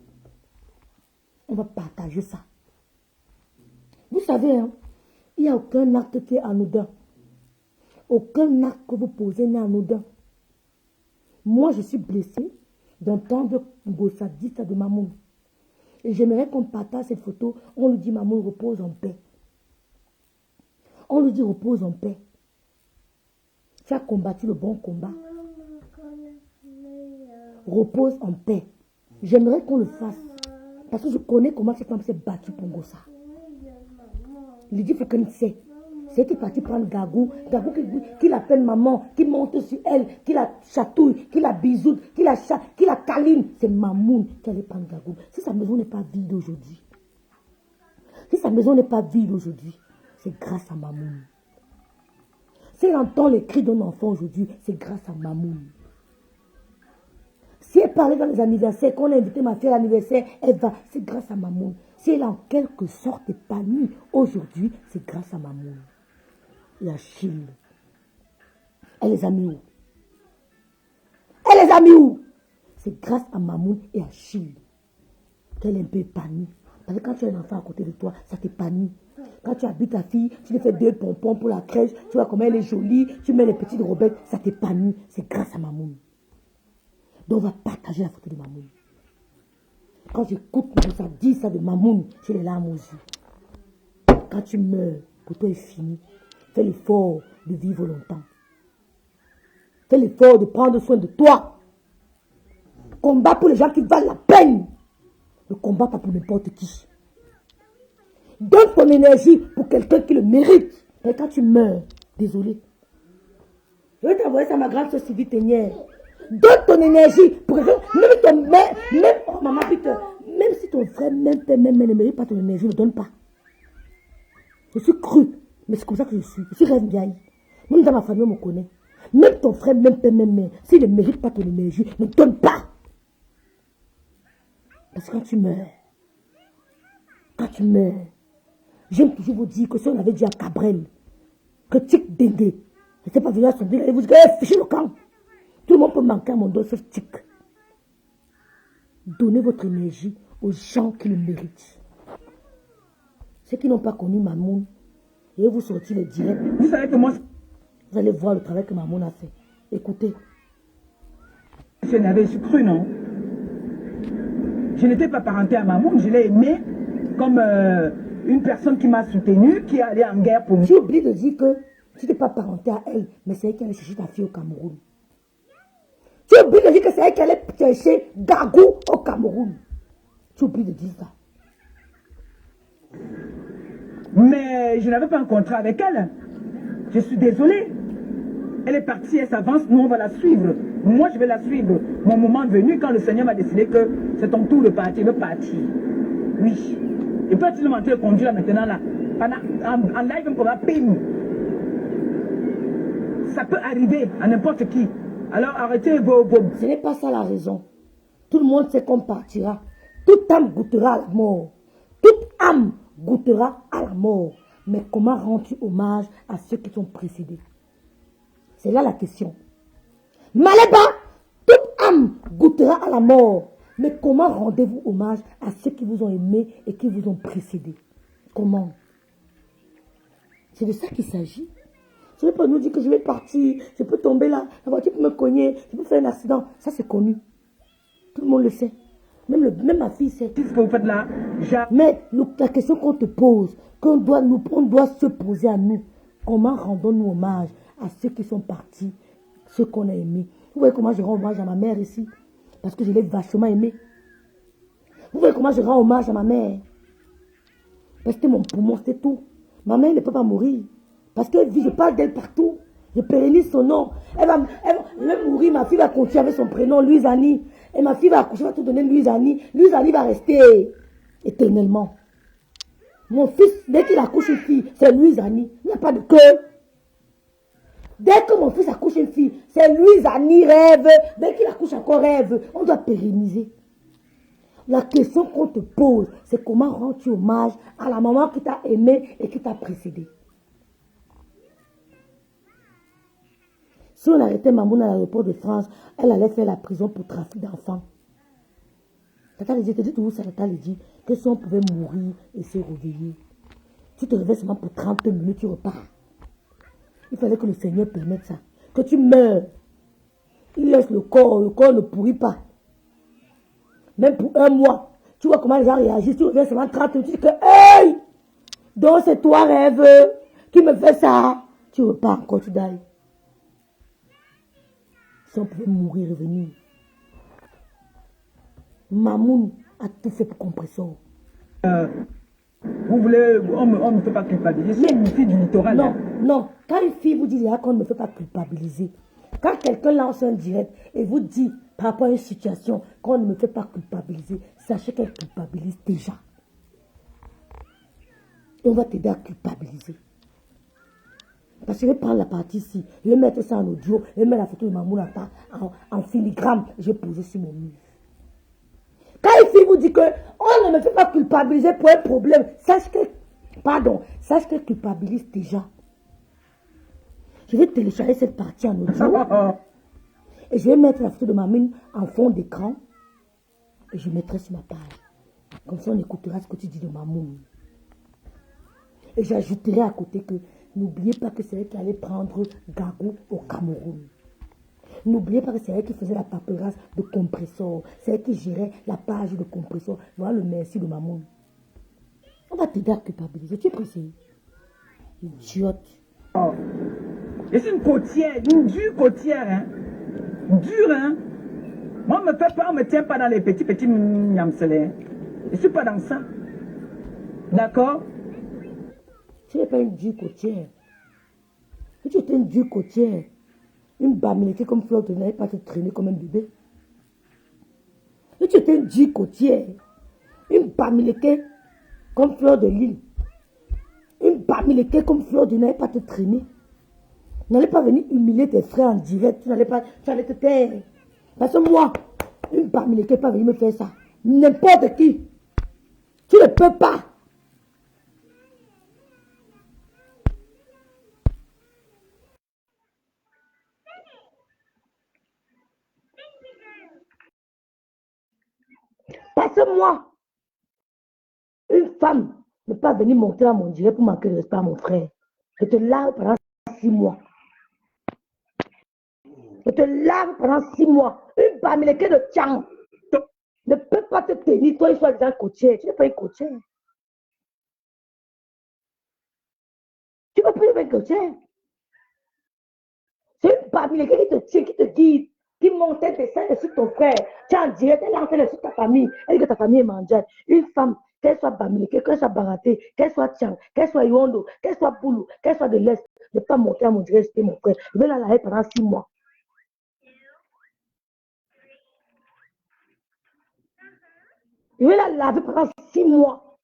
Speaker 2: On va partager ça. Vous savez, hein, il n'y a aucun acte qui est anodin. Aucun acte que vous posez n'est anodin. Moi, je suis blessée d'entendre Gossa dire ça de Mamoun. Et j'aimerais qu'on partage cette photo. On lui dit, Mamoun, repose en paix. On lui dit, repose en paix. Tu as combattu le bon combat. Repose en paix. J'aimerais qu'on le fasse. Parce que je connais comment cette femme s'est battue pour Gossa. Il dit, faut qu'elle sait. C'est qui est parti prendre Gagou. Gagou qui l'appelle maman, qui monte sur elle, qui la chatouille, qui la bisoute, qui la câline. C'est Mamoun qui allait prendre Gagou. Si sa maison n'est pas vide aujourd'hui, si sa maison n'est pas vide aujourd'hui, c'est grâce à Mamoun. Si elle entend les cris d'un enfant aujourd'hui, c'est grâce à Mamoun. Si elle parlait dans les anniversaires, qu'on a invité ma fille à l'anniversaire, elle va, c'est grâce à Mamoun. Si elle est en quelque sorte épanouie aujourd'hui, c'est grâce à Mamoun. Et Achille. Elle les a mis où? Elle les a mis où? C'est grâce à Mamoun et Achille qu'elle est un peu épanouie. Parce que quand tu as un enfant à côté de toi, ça t'épanouit. Quand tu habites ta fille, tu lui fais 2 pompons pour la crèche, tu vois comment elle est jolie, tu mets les petites robettes, ça t'épanouit. C'est grâce à Mamoun. Donc on va partager la photo de Mamoun. Quand j'écoute ça dit ça de Mamoun, j'ai les larmes aux yeux. Quand tu meurs, pour toi est fini. Fais l'effort de vivre longtemps. Fais l'effort de prendre soin de toi. Combat pour les gens qui valent la peine. Ne combat pas pour n'importe qui. Donne ton énergie pour quelqu'un qui le mérite. Et quand tu meurs, désolé. Je vais t'envoyer ça à ma grande soeur Sylvie Ténière. Donne ton énergie pour quelqu'un. Oh, maman, putain, même si ton frère, même père, même ne mérite pas ton énergie, ne donne pas. Je suis cru, mais c'est comme ça que je suis. Je suis rêve vieille. Même dans ma famille, on me connaît. Même ton frère, même père, même mère, s'il ne mérite pas ton énergie, ne donne pas. Parce que quand tu meurs, j'aime toujours vous dire que si on avait dit à Cabrel que Tic Dengue n'était pas venu à son dîner, il vous dit, fichez le camp. Tout le monde peut manquer à mon dos sauf Tic. Donnez votre énergie aux gens qui le méritent. Ceux qui n'ont pas connu Mamoun, et vous sortir les directs.
Speaker 3: Vous savez que moi,
Speaker 2: Vous allez voir le travail que Mamoun a fait. Écoutez.
Speaker 3: je suis cru, non? Je n'étais pas parenté à Mamoun, je l'ai aimé comme une personne qui m'a soutenu, qui est allée en guerre pour nous.
Speaker 2: Tu oublies de dire que tu n'es pas parenté à elle, mais c'est elle qui allait chercher ta fille au Cameroun. Tu oublies de dire que c'est elle qui allait chercher Gagou au Cameroun. Tu oublies de dire ça.
Speaker 3: Mais je n'avais pas un contrat avec elle. Je suis désolé. Elle est partie, elle s'avance, nous on va la suivre. Moi je vais la suivre. Mon moment venu, quand le Seigneur m'a décidé que c'est ton tour de partir, de partir. Oui. Et peut-être monter le conduit là maintenant là. En live, on va pim. Ça peut arriver à n'importe qui. Alors arrêtez vos...
Speaker 2: Ce n'est pas ça la raison. Tout le monde sait qu'on partira. Toute âme goûtera à la mort. Toute âme goûtera à la mort. Mais comment rends-tu hommage à ceux qui sont précédés? C'est là la question. Maléba, toute âme goûtera à la mort. Mais comment rendez-vous hommage à ceux qui vous ont aimé et qui vous ont précédé? Comment? C'est de ça qu'il s'agit. Je ne vais pas nous dire que je vais partir, je peux tomber là, la voiture peut me cogner, je peux faire un accident. Ça, c'est connu. Tout le monde le sait. Même ma fille sait.
Speaker 3: Qu'est-ce que vous faites là?
Speaker 2: Mais la question qu'on te pose, on doit se poser à nous, comment rendons-nous hommage à ceux qui sont partis, ceux qu'on a aimés? Vous voyez comment je rends hommage à ma mère ici? Parce que je l'ai vachement aimée. Vous voyez comment je rends hommage à ma mère? Parce que c'était mon poumon, c'était tout. Ma mère ne peut pas mourir. Parce que je parle d'elle partout. Je pérennise son nom. Elle va mourir, ma fille va continuer avec son prénom, Louise Annie. Et ma fille va accoucher, va tout donner Louise Annie. Louise Annie va rester éternellement. Mon fils, dès qu'il accouche une fille, c'est Louise Annie. Il n'y a pas de cœur. Dès que mon fils accouche une fille, c'est Louise Annie rêve. Dès qu'il accouche encore rêve. On doit pérenniser. La question qu'on te pose, c'est comment rends-tu hommage à la maman qui t'a aimé et qui t'a précédé. Si on arrêtait Mamoun à l'aéroport de France, elle allait faire la prison pour trafic d'enfants. Tata lui dit, tu dis toujours ça, Tata lui dit que si on pouvait mourir et se réveiller, tu te réveilles seulement pour 30 minutes, tu repars. Il fallait que le Seigneur permette ça. Que tu meurs. Il laisse le corps ne pourrit pas. Même pour un mois, tu vois comment les gens réagissent, tu reviens seulement 30 minutes, tu dis que, hey! Donc c'est toi, rêve, qui me fait ça. Tu repars encore, tu dailles. Si on pouvait mourir et revenir. Mamoun a tout fait pour compression.
Speaker 3: Vous voulez, on me fait pas culpabiliser. C'est une fille du littoral.
Speaker 2: Non,
Speaker 3: Hein.
Speaker 2: non. Quand une fille vous dit là qu'on ne me fait pas culpabiliser, quand quelqu'un lance un direct et vous dit par rapport à une situation qu'on ne me fait pas culpabiliser, sachez qu'elle culpabilise déjà. Et on va t'aider à culpabiliser. Parce que je vais prendre la partie ici, je vais mettre ça en audio, je vais mettre la photo de Mamoun en filigrane, je vais poser sur mon mur. Quand une fille vous dit que on ne me fait pas culpabiliser pour un problème, sache qu'elle culpabilise déjà. Je vais télécharger cette partie en audio et je vais mettre la photo de Mamoun en fond d'écran et je mettrai sur ma page. Comme ça, on écoutera ce que tu dis de Mamoun. Et j'ajouterai à côté que n'oubliez pas que c'est elle qui allait prendre Gagou au Cameroun. N'oubliez pas que c'est elle qui faisait la paperasse de compresseur. C'est elle qui gérait la page de compresseur. Voilà le merci de Mamoun. On va t'aider à culpabiliser. Tu es pressé? Idiote.
Speaker 3: Oh. Je suis une côtière, une dure côtière. Hein. Dure, hein. Moi, on me tient pas dans les petits niamselés. Je suis pas dans ça. D'accord?
Speaker 2: Tu n'es pas une dure côtière. Si tu étais une dure côtière, une bamileke comme Fleur de n'allait pas te traîner comme un bébé. Si tu étais une dure côtière, une bamileke comme Fleur de Lille, une bamileke comme Fleur de n'allait pas te traîner. N'allez pas venir humilier tes frères en direct. Tu allais te taire. Parce que moi, une bamileke ne peut pas venir me faire ça. N'importe qui. Tu ne peux pas. Parce que moi, une femme ne peut pas venir monter à mon direct pour manquer de respect à mon frère. Je te lave pendant 6 mois. Je te lave pendant 6 mois. Une bamileke de Tchang ne peut pas te tenir. Toi, il soit déjà coaché. Tu n'es pas un coaché. Tu ne peux plus être coaché. C'est une bamileke qui te tient, qui te guide, qui monte tes dessins sur ton frère. Tu es en direct, elle est en train de sur ta famille. Elle dit que ta famille est mondiale. Une femme, qu'elle soit bamileke, qu'elle soit baraté, qu'elle soit Tchang, qu'elle soit Yondo, qu'elle soit Boulou, qu'elle soit de l'Est, ne pas monter à mon direct, c'était mon frère. Je vais la laver pendant 6 mois. Je vais la laver pendant 6 mois.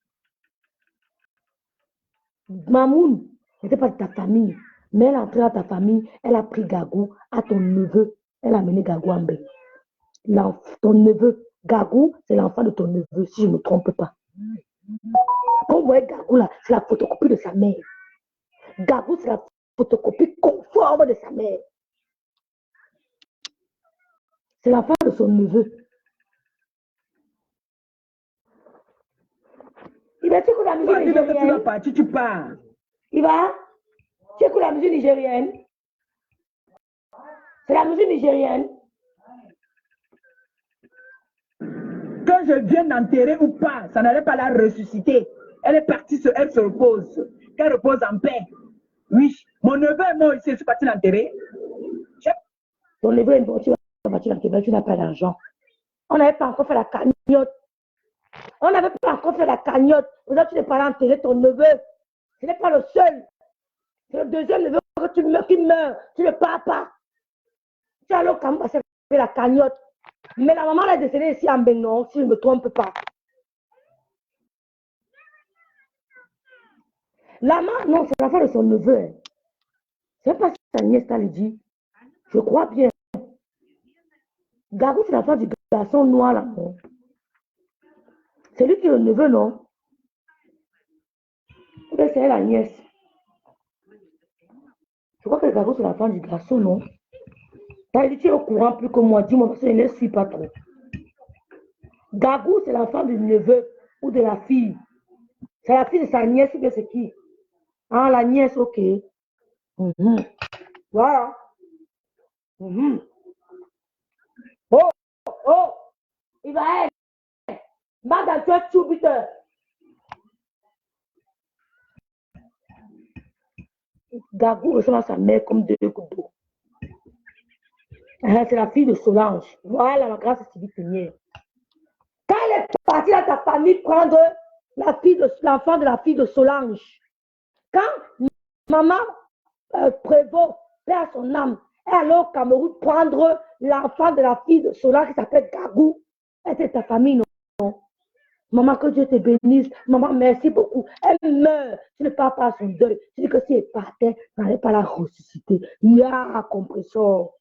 Speaker 2: Mamoun n'était pas de ta famille, mais elle est entrée dans ta famille, elle a pris Gagou à ton neveu, elle a amené Gagou en Belgique. Ton neveu, Gagou, c'est l'enfant de ton neveu, si je ne me trompe pas. Quand vous voyez Gagou là, c'est la photocopie de sa mère. Gagou, c'est la photocopie conforme de sa mère. C'est l'enfant de son neveu. Il va écouter la musique nigérienne.
Speaker 3: Tu pars.
Speaker 2: Il va. Tu écoutes la musique nigérienne. C'est la musique nigérienne.
Speaker 3: Quand je viens d'enterrer ou pas, ça n'allait pas la ressusciter. Elle est partie, elle se repose. Qu'elle repose en paix. Oui, mon neveu est mort ici, je suis parti l'enterrer.
Speaker 2: Ton neveu est mort, tu vas partir l'enterrer, tu n'as pas d'argent. On n'avait pas encore fait la cagnotte. On n'avait pas encore fait la cagnotte. Aujourd'hui, tu n'es pas enterrer ton neveu. Ce n'est pas le seul. C'est le deuxième neveu que tu meurs, qui meurt. Tu ne pars pas. Tu es allé au Cameroun faire la cagnotte. Mais la maman l'a décédée ici en Bénin, si je ne me trompe pas. La maman, non, c'est l'affaire de son neveu. C'est pas sa nièce, ça lui dit. Je crois bien. Gagou, c'est l'affaire du garçon noir là, non? C'est lui qui est le neveu, non? Ou bien c'est la nièce. Je crois que Gagou, c'est l'enfant du garçon, non? T'as dit, tu es au courant plus que moi. Dis-moi, parce que je ne suis pas trop. Gagou, c'est l'enfant du neveu ou de la fille. C'est la fille de sa nièce ou bien c'est qui? Ah, la nièce, ok. Voilà. Oh, oh, il va être. Madame, tu es choubite. Gagou ressemble à sa mère comme 2 gouttes d'eau. C'est la fille de Solange. Voilà, ma grâce Sylvie Tenière. Quand elle est partie dans ta famille prendre l'enfant de la fille de Solange. Quand maman Prévost, perd son âme, est allée au Cameroun prendre l'enfant de la fille de Solange qui s'appelle Gagou. C'est ta famille, non? Maman, que Dieu te bénisse. Maman, merci beaucoup. Elle meurt. Tu ne parles pas à son deuil. Tu dis que si elle partait, tu n'allais pas la ressusciter. Ya, compresseur.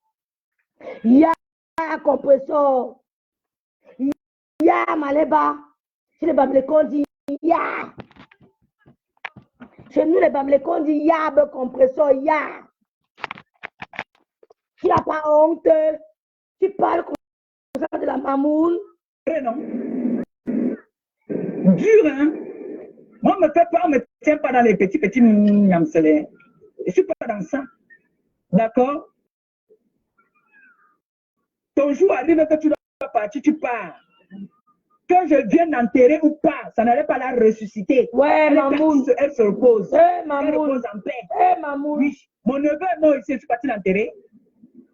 Speaker 2: Ya, compresseur. Ya, Maleba. Chez les Bamlécons, on dit ya. Chez nous, les Bamlécons, on dit ya, compresseur, ya. Tu n'as pas honte. Tu parles comme ça de la mamoune.
Speaker 3: Non. Dur, hein? Moi, on me tient pas dans les petits miamselés. Je suis pas dans ça. D'accord? Ton jour arrive que tu dois partir, tu pars. Que je vienne enterrer ou pas, ça n'allait pas la ressusciter.
Speaker 2: Ouais, mamoune.
Speaker 3: Elle se repose.
Speaker 2: Elle
Speaker 3: repose en paix.
Speaker 2: Mamoune.
Speaker 3: Oui. Mon neveu est mort ici, je suis parti l'enterrer.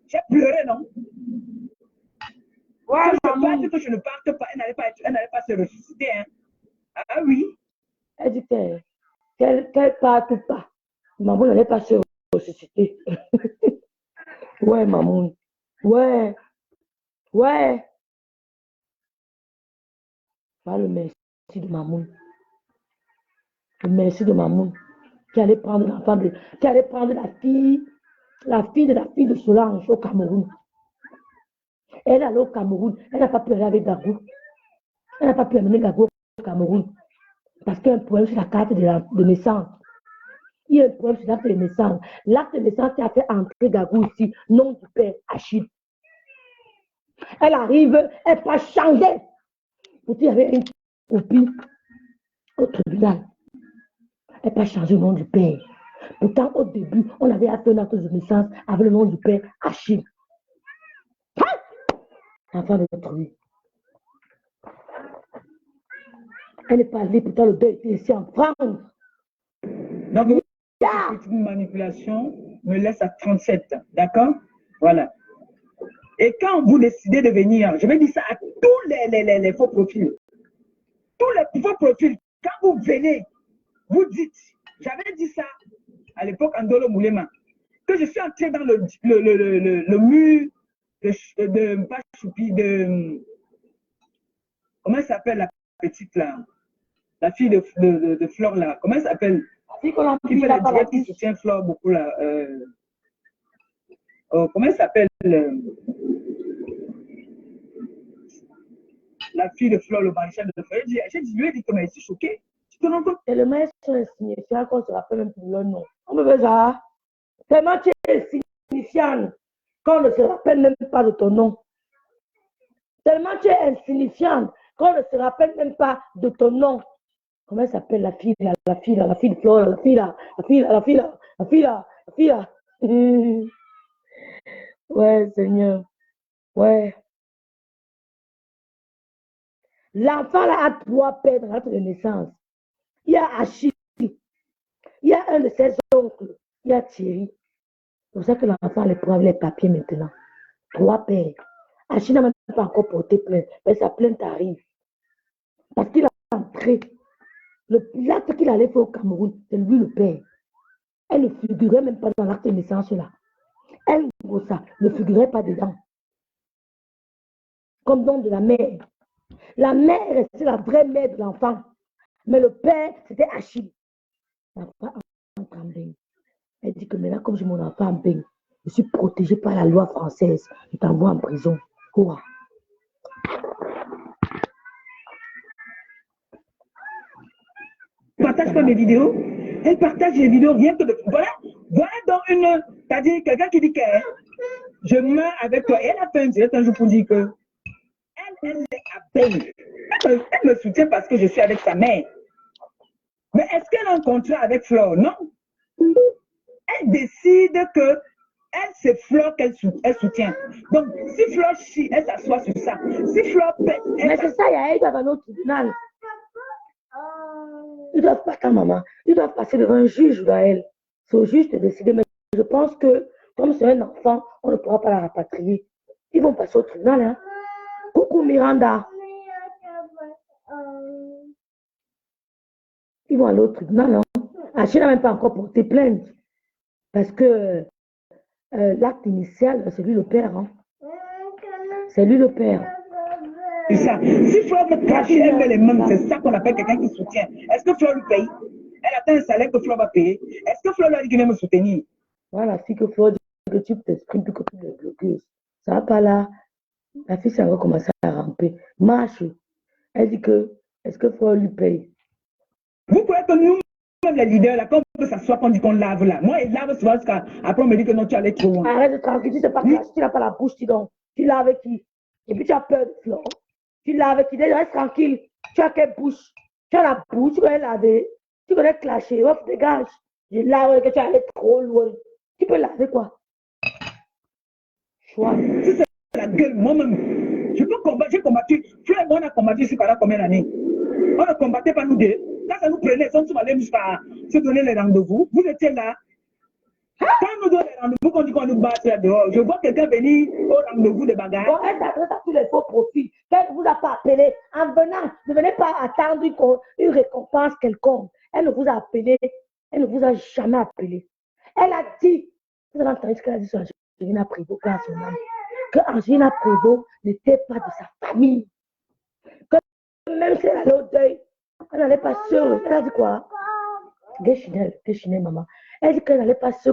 Speaker 3: J'ai pleuré, non?
Speaker 2: Ouais,
Speaker 3: que je ne parte pas, elle n'allait pas se ressusciter. Hein. Ah oui.
Speaker 2: Elle dit qu'elle parte pas. Maman n'allait pas se ressusciter. Ouais, maman. Ouais. Ouais. Pas le merci de maman. Le merci de maman. Qui allait prendre l'enfant qui allait prendre la fille de la fille de Solange au Cameroun. Elle allait au Cameroun. Elle n'a pas pu aller avec Gagou. Elle n'a pas pu amener Gagou au Cameroun. Parce qu'il y a un problème sur la carte de naissance. Il y a un problème sur l'acte de naissance. L'acte de naissance qui a fait entrer Gagou ici, nom du père, Achille. Elle arrive, elle va changer. Pourtant, il y avait une copie au tribunal. Elle va changer le nom du père. Pourtant, au début, on avait fait un acte de naissance avec le nom du père, Achille. Enfant de notre vie. Elle n'est pas allée, pourtant le deuil était ici en France.
Speaker 3: Donc, cette manipulation me laisse à 37, d'accord? Voilà. Et quand vous décidez de venir, je vais dire ça à tous les faux profils. Tous les faux profils, quand vous venez, vous dites, j'avais dit ça à l'époque en Dolo Moulema, que je suis entré dans le mur de pas choupi, comment elle s'appelle la petite là? La fille de Flore là, comment elle s'appelle? Qui fait la direct, qui soutient Flore beaucoup là. Comment elle s'appelle? La fille de Flore, le maréchal de Flore. Je lui ai dit que je suis choquée. Tu te rends compte?
Speaker 2: Et le maître sont insignifiants qu'on se rappelle même plus leur nom. On me fait ça. Tellement tu es insignifiant qu'on ne se rappelle même pas de ton nom. Tellement tu es insignifiant qu'on ne se rappelle même pas de ton nom. Comment elle s'appelle la fille là, la fille de Flore, la fille là. Ouais, Seigneur. Ouais. L'enfant là a 3 pères dans l'acte de naissance. Il y a Achille. Il y a un de ses oncles. Il y a Thierry. C'est pour ça que l'enfant les prend les papiers maintenant. 3 pères. Achille n'a même pas encore porté plainte. Mais sa plainte arrive. Parce qu'il a entré. L'acte qu'il allait faire au Cameroun, c'est lui le père. Elle ne figurait même pas dans l'acte de naissance là. Elle ne figurait pas dedans. Comme nom de la mère. La mère, c'est la vraie mère de l'enfant. Mais le père, c'était Achille. L'enfant entre en bain. Elle dit que maintenant, comme j'ai mon enfant en bain, je suis protégée par la loi française. Je t'envoie en prison. Quoi?
Speaker 3: Elle partage pas mes vidéos. Elle partage les vidéos rien que de... Voilà donc une... C'est-à-dire quelqu'un qui dit que je meurs avec toi. Et elle a fait un direct un jour pour dire que elle est à peine. Elle me soutient parce que je suis avec sa mère. Mais est-ce qu'elle a un contrat avec Flore? Non. Elle décide que elle, c'est Flore qu'elle soutient. Donc, si Flore chie, elle s'assoit sur ça. Si Flore pète, elle...
Speaker 2: Mais c'est ça, il y a un autre tribunal. Ils doivent pas, ta maman, ils doivent passer devant un juge là, elle. C'est au juge de décider. Mais je pense que, comme c'est un enfant, on ne pourra pas la rapatrier. Ils vont passer au tribunal, hein. Coucou Miranda. Ils vont aller au tribunal, non? Achille n'a même pas encore porté plainte. Parce que l'acte initial, c'est lui le père. Hein? C'est lui le père.
Speaker 3: C'est ça. Si Flore veut cacher un peu les mains, c'est ça qu'on appelle quelqu'un qui soutient. Est-ce que Flore lui paye? Elle attend un salaire que Flore va payer. Est-ce que Flore lui a dit qu'il vient me soutenir?
Speaker 2: Voilà, si que Flore dit que tu t'exprimes plus que tu es bloqueuse. Ça va pas là. La fille s'est encore commencé à ramper. Marche. Elle dit que, est-ce que Flore lui paye?
Speaker 3: Vous croyez que nous, même les leaders, là, quand on peut s'asseoir, qu'on dit qu'on lave là. Moi, il lave souvent jusqu'à. Après, on me dit que non, tu allais trop loin.
Speaker 2: Arrête de tranquille, tu ne sais pas cacher, tu n'as pas la bouche, tu laves avec qui? Et puis tu as peur de Flore. Tu laves avec qui? Déjà, reste tranquille. Tu as quelle bouche? Tu as la bouche, tu connais laver. Tu connais clasher. Hop, dégage. Je lave que tu es allé trop loin. Tu peux laver quoi? Choix.
Speaker 3: Si c'est la gueule, moi-même, je peux combattre, j'ai combattu. Frère, on a combattu ici pendant combien d'années? On ne combattait pas nous deux. Quand ça nous prenait, on se allait jusqu'à se donner les rendez-vous. Vous étiez là. Quand on nous donne les rendez-vous, qu'on dit qu'on nous bat là dehors, je vois quelqu'un venir au rendez-vous de bagarre.
Speaker 2: Bon, elle s'adresse à tous les faux profils. Elle ne vous a pas appelé. En venant, ne venez pas attendre une récompense quelconque. Elle ne vous a appelé. Elle ne vous a jamais appelé. Elle a dit, vous avez entendu ce qu'elle a dit sur Angelina Prévost, que Angelina Prévost n'était pas de sa famille. Que même si elle allait au deuil, elle n'allait pas seule. Elle a dit quoi? Déchinelle, maman. Elle dit qu'elle n'allait pas se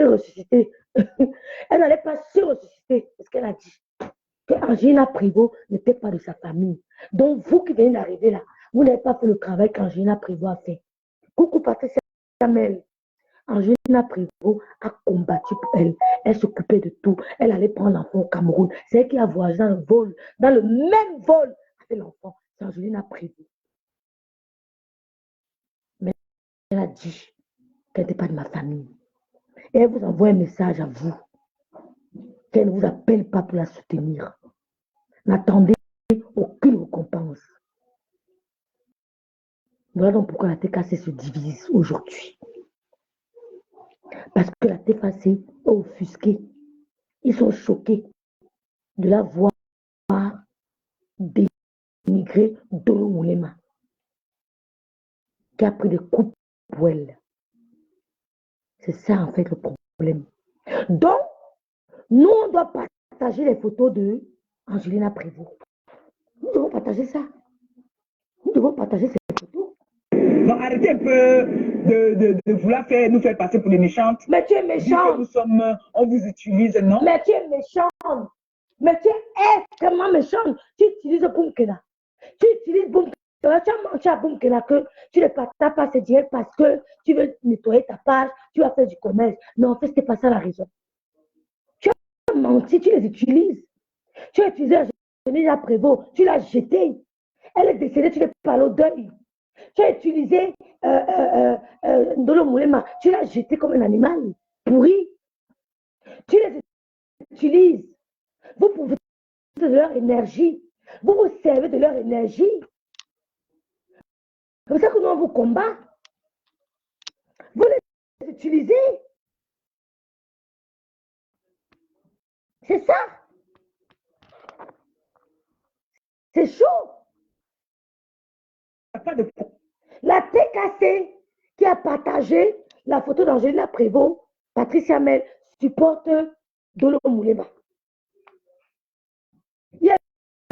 Speaker 2: ressusciter. Elle n'allait pas se ressusciter. C'est ce qu'elle a dit. Que Angelina Prévost n'était pas de sa famille. Donc, vous qui venez d'arriver là, vous n'avez pas fait le travail qu'Angelina Prévost a fait. Coucou Patricia Mel. Angelina Prévost a combattu pour elle. Elle s'occupait de tout. Elle allait prendre l'enfant au Cameroun. C'est elle qui a voyagé dans le vol. Dans le même vol avec l'enfant. C'est Angelina Prévost. Mais elle a dit qu'elle n'était pas de ma famille. Et elle vous envoie un message à vous. Qu'elle ne vous appelle pas pour la soutenir. N'attendez aucune récompense. Voilà donc pourquoi la TKC se divise aujourd'hui. Parce que la TKC est offusquée. Ils sont choqués de la voir dénigrer Dolo Moulema, qui a pris des coups pour elle. C'est ça en fait le problème. Donc, nous, on doit partager les photos de Angelina Prévost. Nous devons partager ça. Nous devons partager ces photos.
Speaker 3: Donc, arrêtez un peu de vouloir nous faire passer pour des méchantes.
Speaker 2: Mais tu es méchante.
Speaker 3: On vous utilise, non?
Speaker 2: Mais tu es méchante. Mais tu es extrêmement méchante. Tu utilises Boumkela. Tu utilises Boumkela. Tu as menti à Boumkela que tu ne partages pas ces directs parce que tu veux nettoyer ta page, tu vas faire du commerce. Mais en fait, ce n'est pas ça la raison. Tu as menti, tu les utilises. Tu as utilisé Angelina Prévost, tu l'as jetée. Elle est décédée, tu l'as parlé au deuil. Tu as utilisé Ndolo Moulema, tu l'as jeté comme un animal pourri. Tu les utilises. Vous pouvez de leur énergie. Vous vous servez de leur énergie. C'est pour ça que nous, on vous combat. Vous les utilisez. C'est ça. C'est chaud. La TKC qui a partagé la photo d'Angelina Prévost, Patricia Mel, supporte Dolo Moulema. Il y a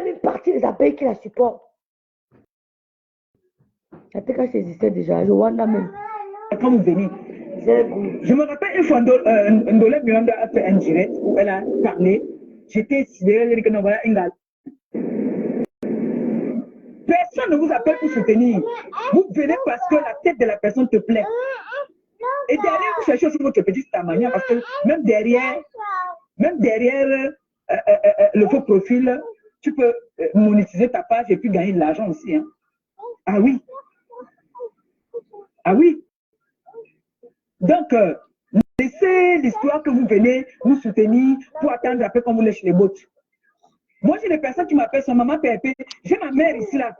Speaker 2: une partie des abeilles qui la supportent. La TKC existait déjà, le Rwanda même.
Speaker 3: Quand vous venez, je me rappelle une fois, Ndolé Miranda a fait un direct où elle a parlé. J'étais sidérée, elle a dit que non, voilà, Ingal. Personne ne vous appelle pour soutenir. Vous venez parce que la tête de la personne te plaît. Et derrière, vous cherchez aussi votre petite manière parce que même derrière le faux profil, tu peux monétiser ta page et puis gagner de l'argent aussi. Hein. Ah oui. Ah oui. Donc, laissez l'histoire que vous venez nous soutenir pour attendre après qu'on vous lèche les bottes. Moi, j'ai des personnes qui m'appellent son maman PRP. J'ai ma mère ici là.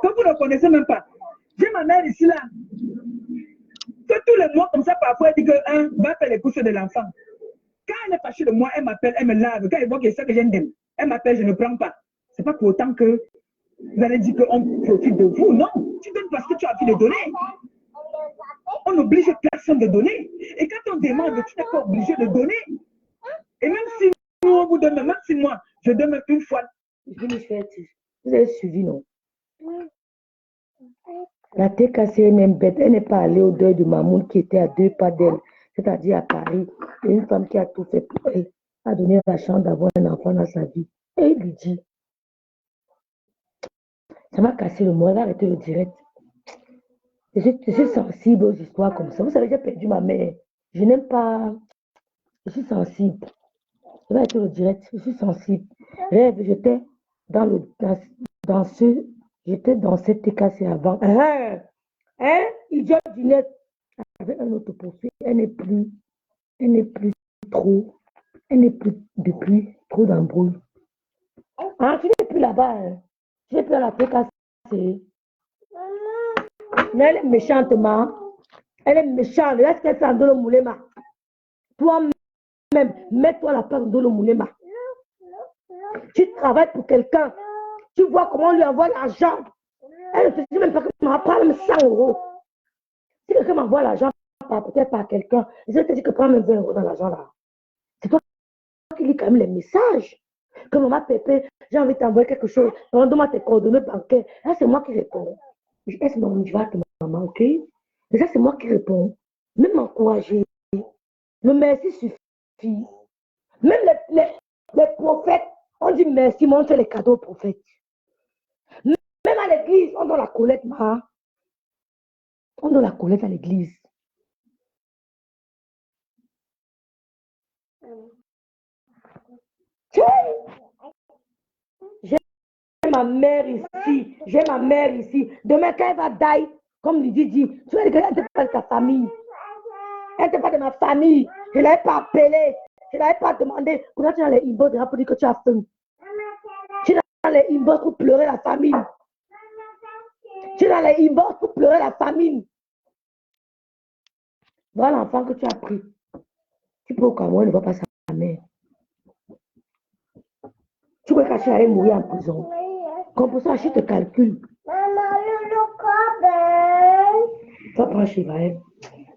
Speaker 3: Que vous ne connaissez même pas. J'ai ma mère ici là. Que tous les mois, comme ça, parfois, elle dit que va faire les courses de l'enfant. Quand elle est fâchée de moi, elle m'appelle, elle me lave. Quand elle voit que c'est ça que j'aime d'elle, elle m'appelle, je ne prends pas. C'est pas pour autant que vous allez dire qu'on profite de vous. Non, tu donnes parce que tu as envie de donner. n'oblige personne de donner. Et quand on demande, tu n'es pas obligé de donner. Et même si nous, on vous donne, même si moi, je donne une fois.
Speaker 2: Vous avez suivi, non? La TKC est même bête. Elle n'est pas allée au deuil de Mamoun qui était à 2 pas d'elle, c'est-à-dire à Paris. Et une femme qui a tout fait pour elle, a donné la chance d'avoir un enfant dans sa vie. Et il lui dit, ça m'a cassé le moral, arrêtez le direct. Je suis sensible aux histoires comme ça. Vous savez, j'ai perdu ma mère. Je n'aime pas. Je suis sensible. Je vais être le direct. Je suis sensible. Rêve, j'étais j'étais dans cette TKC avant. Idiot du net. Avec un autre profil. Elle n'est plus depuis trop d'embrouilles. Ah, tu n'es plus là-bas. Hein. Tu n'es plus à la TKC. Mais elle est méchante, ma. Elle est méchante. Laisse qu'elle fait Ndolo Moulema. Toi-même, mets-toi la place Ndolo Moulema. Tu travailles pour quelqu'un. Tu vois comment on lui envoie l'argent. Elle ne se dit même pas que tu m'as pas même 100 €. Si quelqu'un m'envoie l'argent, peut-être par quelqu'un, je te dis que prends même 20 € dans l'argent là. C'est toi qui lis quand même les messages. Que maman Pépé, j'ai envie de t'envoyer quelque chose. Donne-moi tes coordonnées bancaires. Là, c'est moi qui réponds. Je dis, est-ce que je vais à maman, ok? Et ça, c'est moi qui réponds. Même m'encourager. Le merci suffit. Même les prophètes, on dit merci, mais on fait les cadeaux aux prophètes. Même à l'église, on donne la collecte, ma. On donne la collecte à l'église. J'ai ma mère ici. J'ai ma mère ici. Demain, quand elle va die, comme Lydie dit, tu vas dire qu'elle n'était pas de ta famille. Elle n'était pas de ma famille. Je ne l'avais pas appelée. Je ne l'avais pas demandé. Pourquoi tu as les inbox pour dire que tu as faim? Tu as les inbox pour pleurer la famille. Tu as les inbox pour pleurer la famille. Voilà l'enfant que tu as pris. Tu peux au Cameroun, ne va pas sa mère. Tu peux cacher à elle mourir en prison. Comme pour ça, je te calcule. Ça prend chez elle.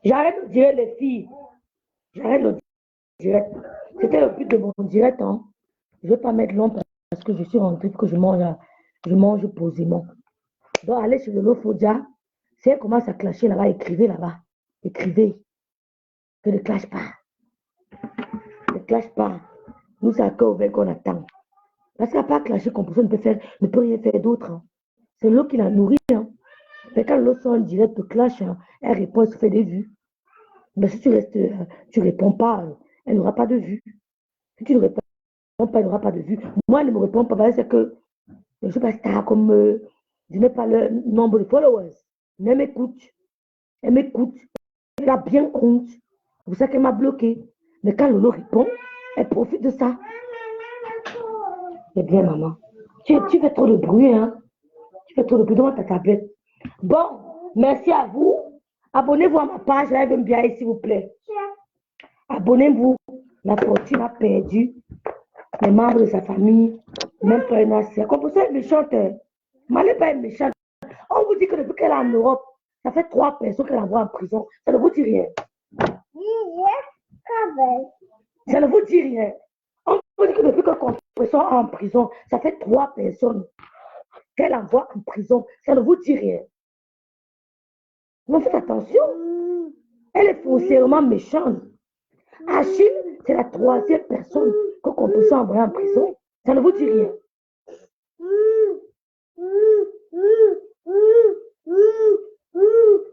Speaker 2: J'arrête de dire les filles. J'arrête de direct. C'était le but de mon direct. Hein. Je ne vais pas mettre l'ombre parce que je suis rentrée pour que je mange posément. Donc, allez sur le Lofodia. Si elle commence à clasher là-bas, écrivez là-bas. Écrivez. Que ne clash pas. Ne clash pas. Nous, c'est à cœur ouvert qu'on attend. Parce qu'à part clasher, Composition ne peut rien faire d'autre. Hein. C'est l'eau qui la nourrit. Hein. Mais quand l'eau sort en direct, te clash, hein, elle répond, elle se fait des vues. Mais si tu restes, tu ne réponds pas, elle n'aura pas de vue. Si tu ne réponds pas, elle n'aura pas de vue. Moi, elle ne me répond pas, c'est que je ne suis pas star comme je n'ai pas le nombre de followers. Mais elle m'écoute. Elle m'écoute. Elle a bien honte. Vous savez qu'elle m'a bloqué. Mais quand Lolo répond, elle profite de ça. Eh bien, maman, tu fais trop de bruit, hein? Tu fais trop de bruit devant ta tablette. Bon, merci à vous. Abonnez-vous à ma page, là, elle bien, s'il vous plaît. Abonnez-vous. La fortune a perdu les membres de sa famille, même pas une assiette. Comme ça, elle est méchante. Mais elle n'est pas méchante. On vous dit que depuis qu'elle est en Europe, ça fait 3 personnes qu'elle envoie en prison. Ça ne vous dit rien. Ça ne vous dit rien. On vous dit que depuis que Compression est en prison, ça fait 3 personnes qu'elle envoie en prison. Ça ne vous dit rien. Donc faites attention. Elle est foncièrement méchante. Achille, c'est la 3e personne que Compression a envoyée en prison. Ça ne vous dit rien.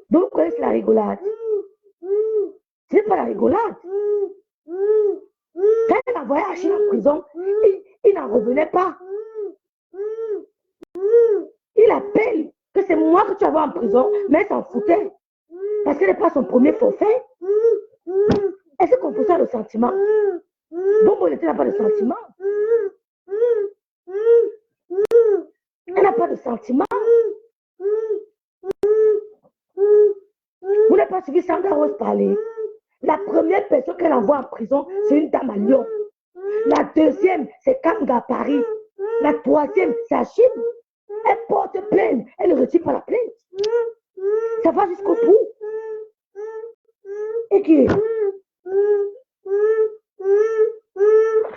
Speaker 2: Donc, vous connaissez la rigolade. Ce n'est pas la rigolade. Quand elle a envoyé Achille en prison, il n'en revenait pas. Il appelle que c'est moi que tu avais en prison, mais elle s'en foutait. Parce qu'elle n'est pas son premier forfait. Est-ce qu'on peut ça le sentiment? Bon, elle n'a pas de sentiment. Elle n'a pas de sentiment. Vous n'avez pas suivi Sandra Rose parler. La première personne qu'elle envoie en prison, c'est une dame à Lyon. La 2e, c'est Kanga à Paris. La 3e, c'est Achille. Elle porte plainte. Elle ne retire pas la plainte. Ça va jusqu'au bout. C'est qui?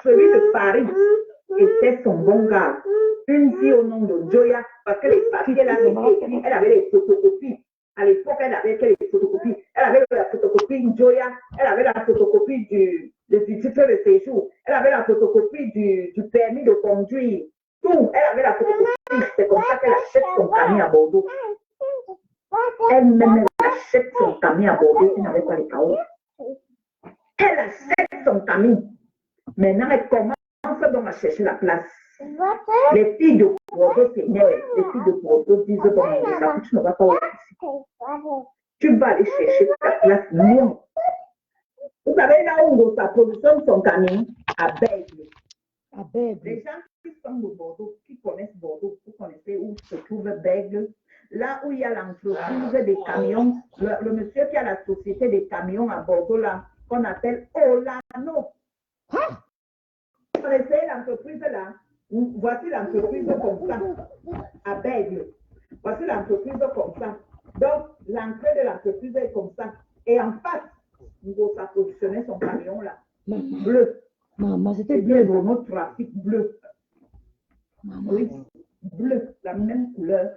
Speaker 4: Celui de Paris était son bon gars. Une fille au nom de Joya, parce que les papiers là, elle avait les photocopies. À l'époque, elle avait les photocopies. Elle avait la photocopie de Joya, elle avait la photocopie du titre de séjour, elle avait la photocopie du permis de conduire. Tout, elle avait la photocopie. C'est comme ça qu'elle achète son camion à Bordeaux. Elle-même, elle achète son camion à Bordeaux. Elle n'avait pas les chaos. Elle achète son camion. Maintenant, elle commence donc à chercher la place. Les filles de Bordeaux s'énervent. Les filles de Bordeaux disent, bon, ça, tu ne vas pas ici. Tu vas aller chercher ta place loin. Vous savez, là où ça positionne son camion, à Bègle.
Speaker 2: À Bègle.
Speaker 4: Les gens qui sont de Bordeaux, qui connaissent Bordeaux, vous connaissez où se trouve Bègle. Là où il y a l'entreprise des camions, le monsieur qui a la société des camions à Bordeaux, là, qu'on appelle Olano. Vous connaissez l'entreprise là? Voici l'entreprise comme ça, à Bègle. Voici l'entreprise comme ça. Donc, l'entrée de l'entreprise est comme ça. Et en face, Ngo a positionné son camion là. Bleu.
Speaker 2: Maman, c'était
Speaker 4: bleu.
Speaker 2: bleu.
Speaker 4: Notre trafic bleu. Maman. Oui, bleu. La même couleur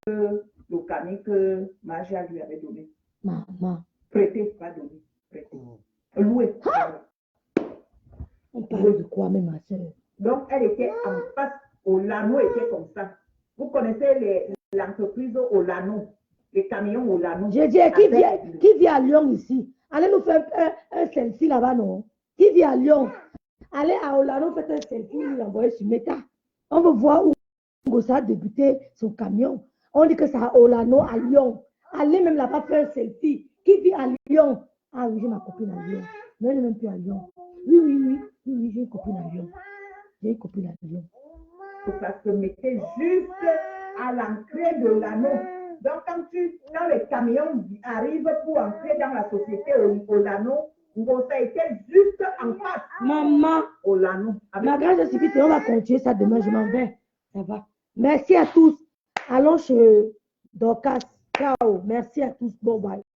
Speaker 4: que le camion que Magia lui avait donné.
Speaker 2: Maman.
Speaker 4: Prêté, pas donné. Prêté. Loué. Voilà.
Speaker 2: On parle de quoi, même ma soeur?
Speaker 4: Donc, elle était en face. Olano était comme ça. Vous connaissez l'entreprise Olano, les camions Olano.
Speaker 2: J'ai dit, qui vient à Lyon ici? Allez nous faire un selfie là-bas, non? Qui vient à Lyon? Allez à Olano, faites un selfie, nous l'envoyer sur Meta. On veut voir où Ngosa a débuté son camion. On dit que c'est à Olano, à Lyon. Allez même là-bas faire un selfie. Qui vit à Lyon? Ah oui, j'ai ma copine à Lyon. Mais elle n'est même plus à Lyon. Oui, j'ai une copine à Lyon. J'ai une copine à Lyon.
Speaker 4: Ça se mettait juste à l'entrée de l'anneau. Donc, quand les camions arrivent pour entrer dans la société Olano, ça était juste en face.
Speaker 2: Maman,
Speaker 4: Olano.
Speaker 2: Ma grande activité, on va continuer ça demain, je m'en vais. Ça va. Merci à tous. Allons chez Dorcas. Ciao. Merci à tous. Bon bye.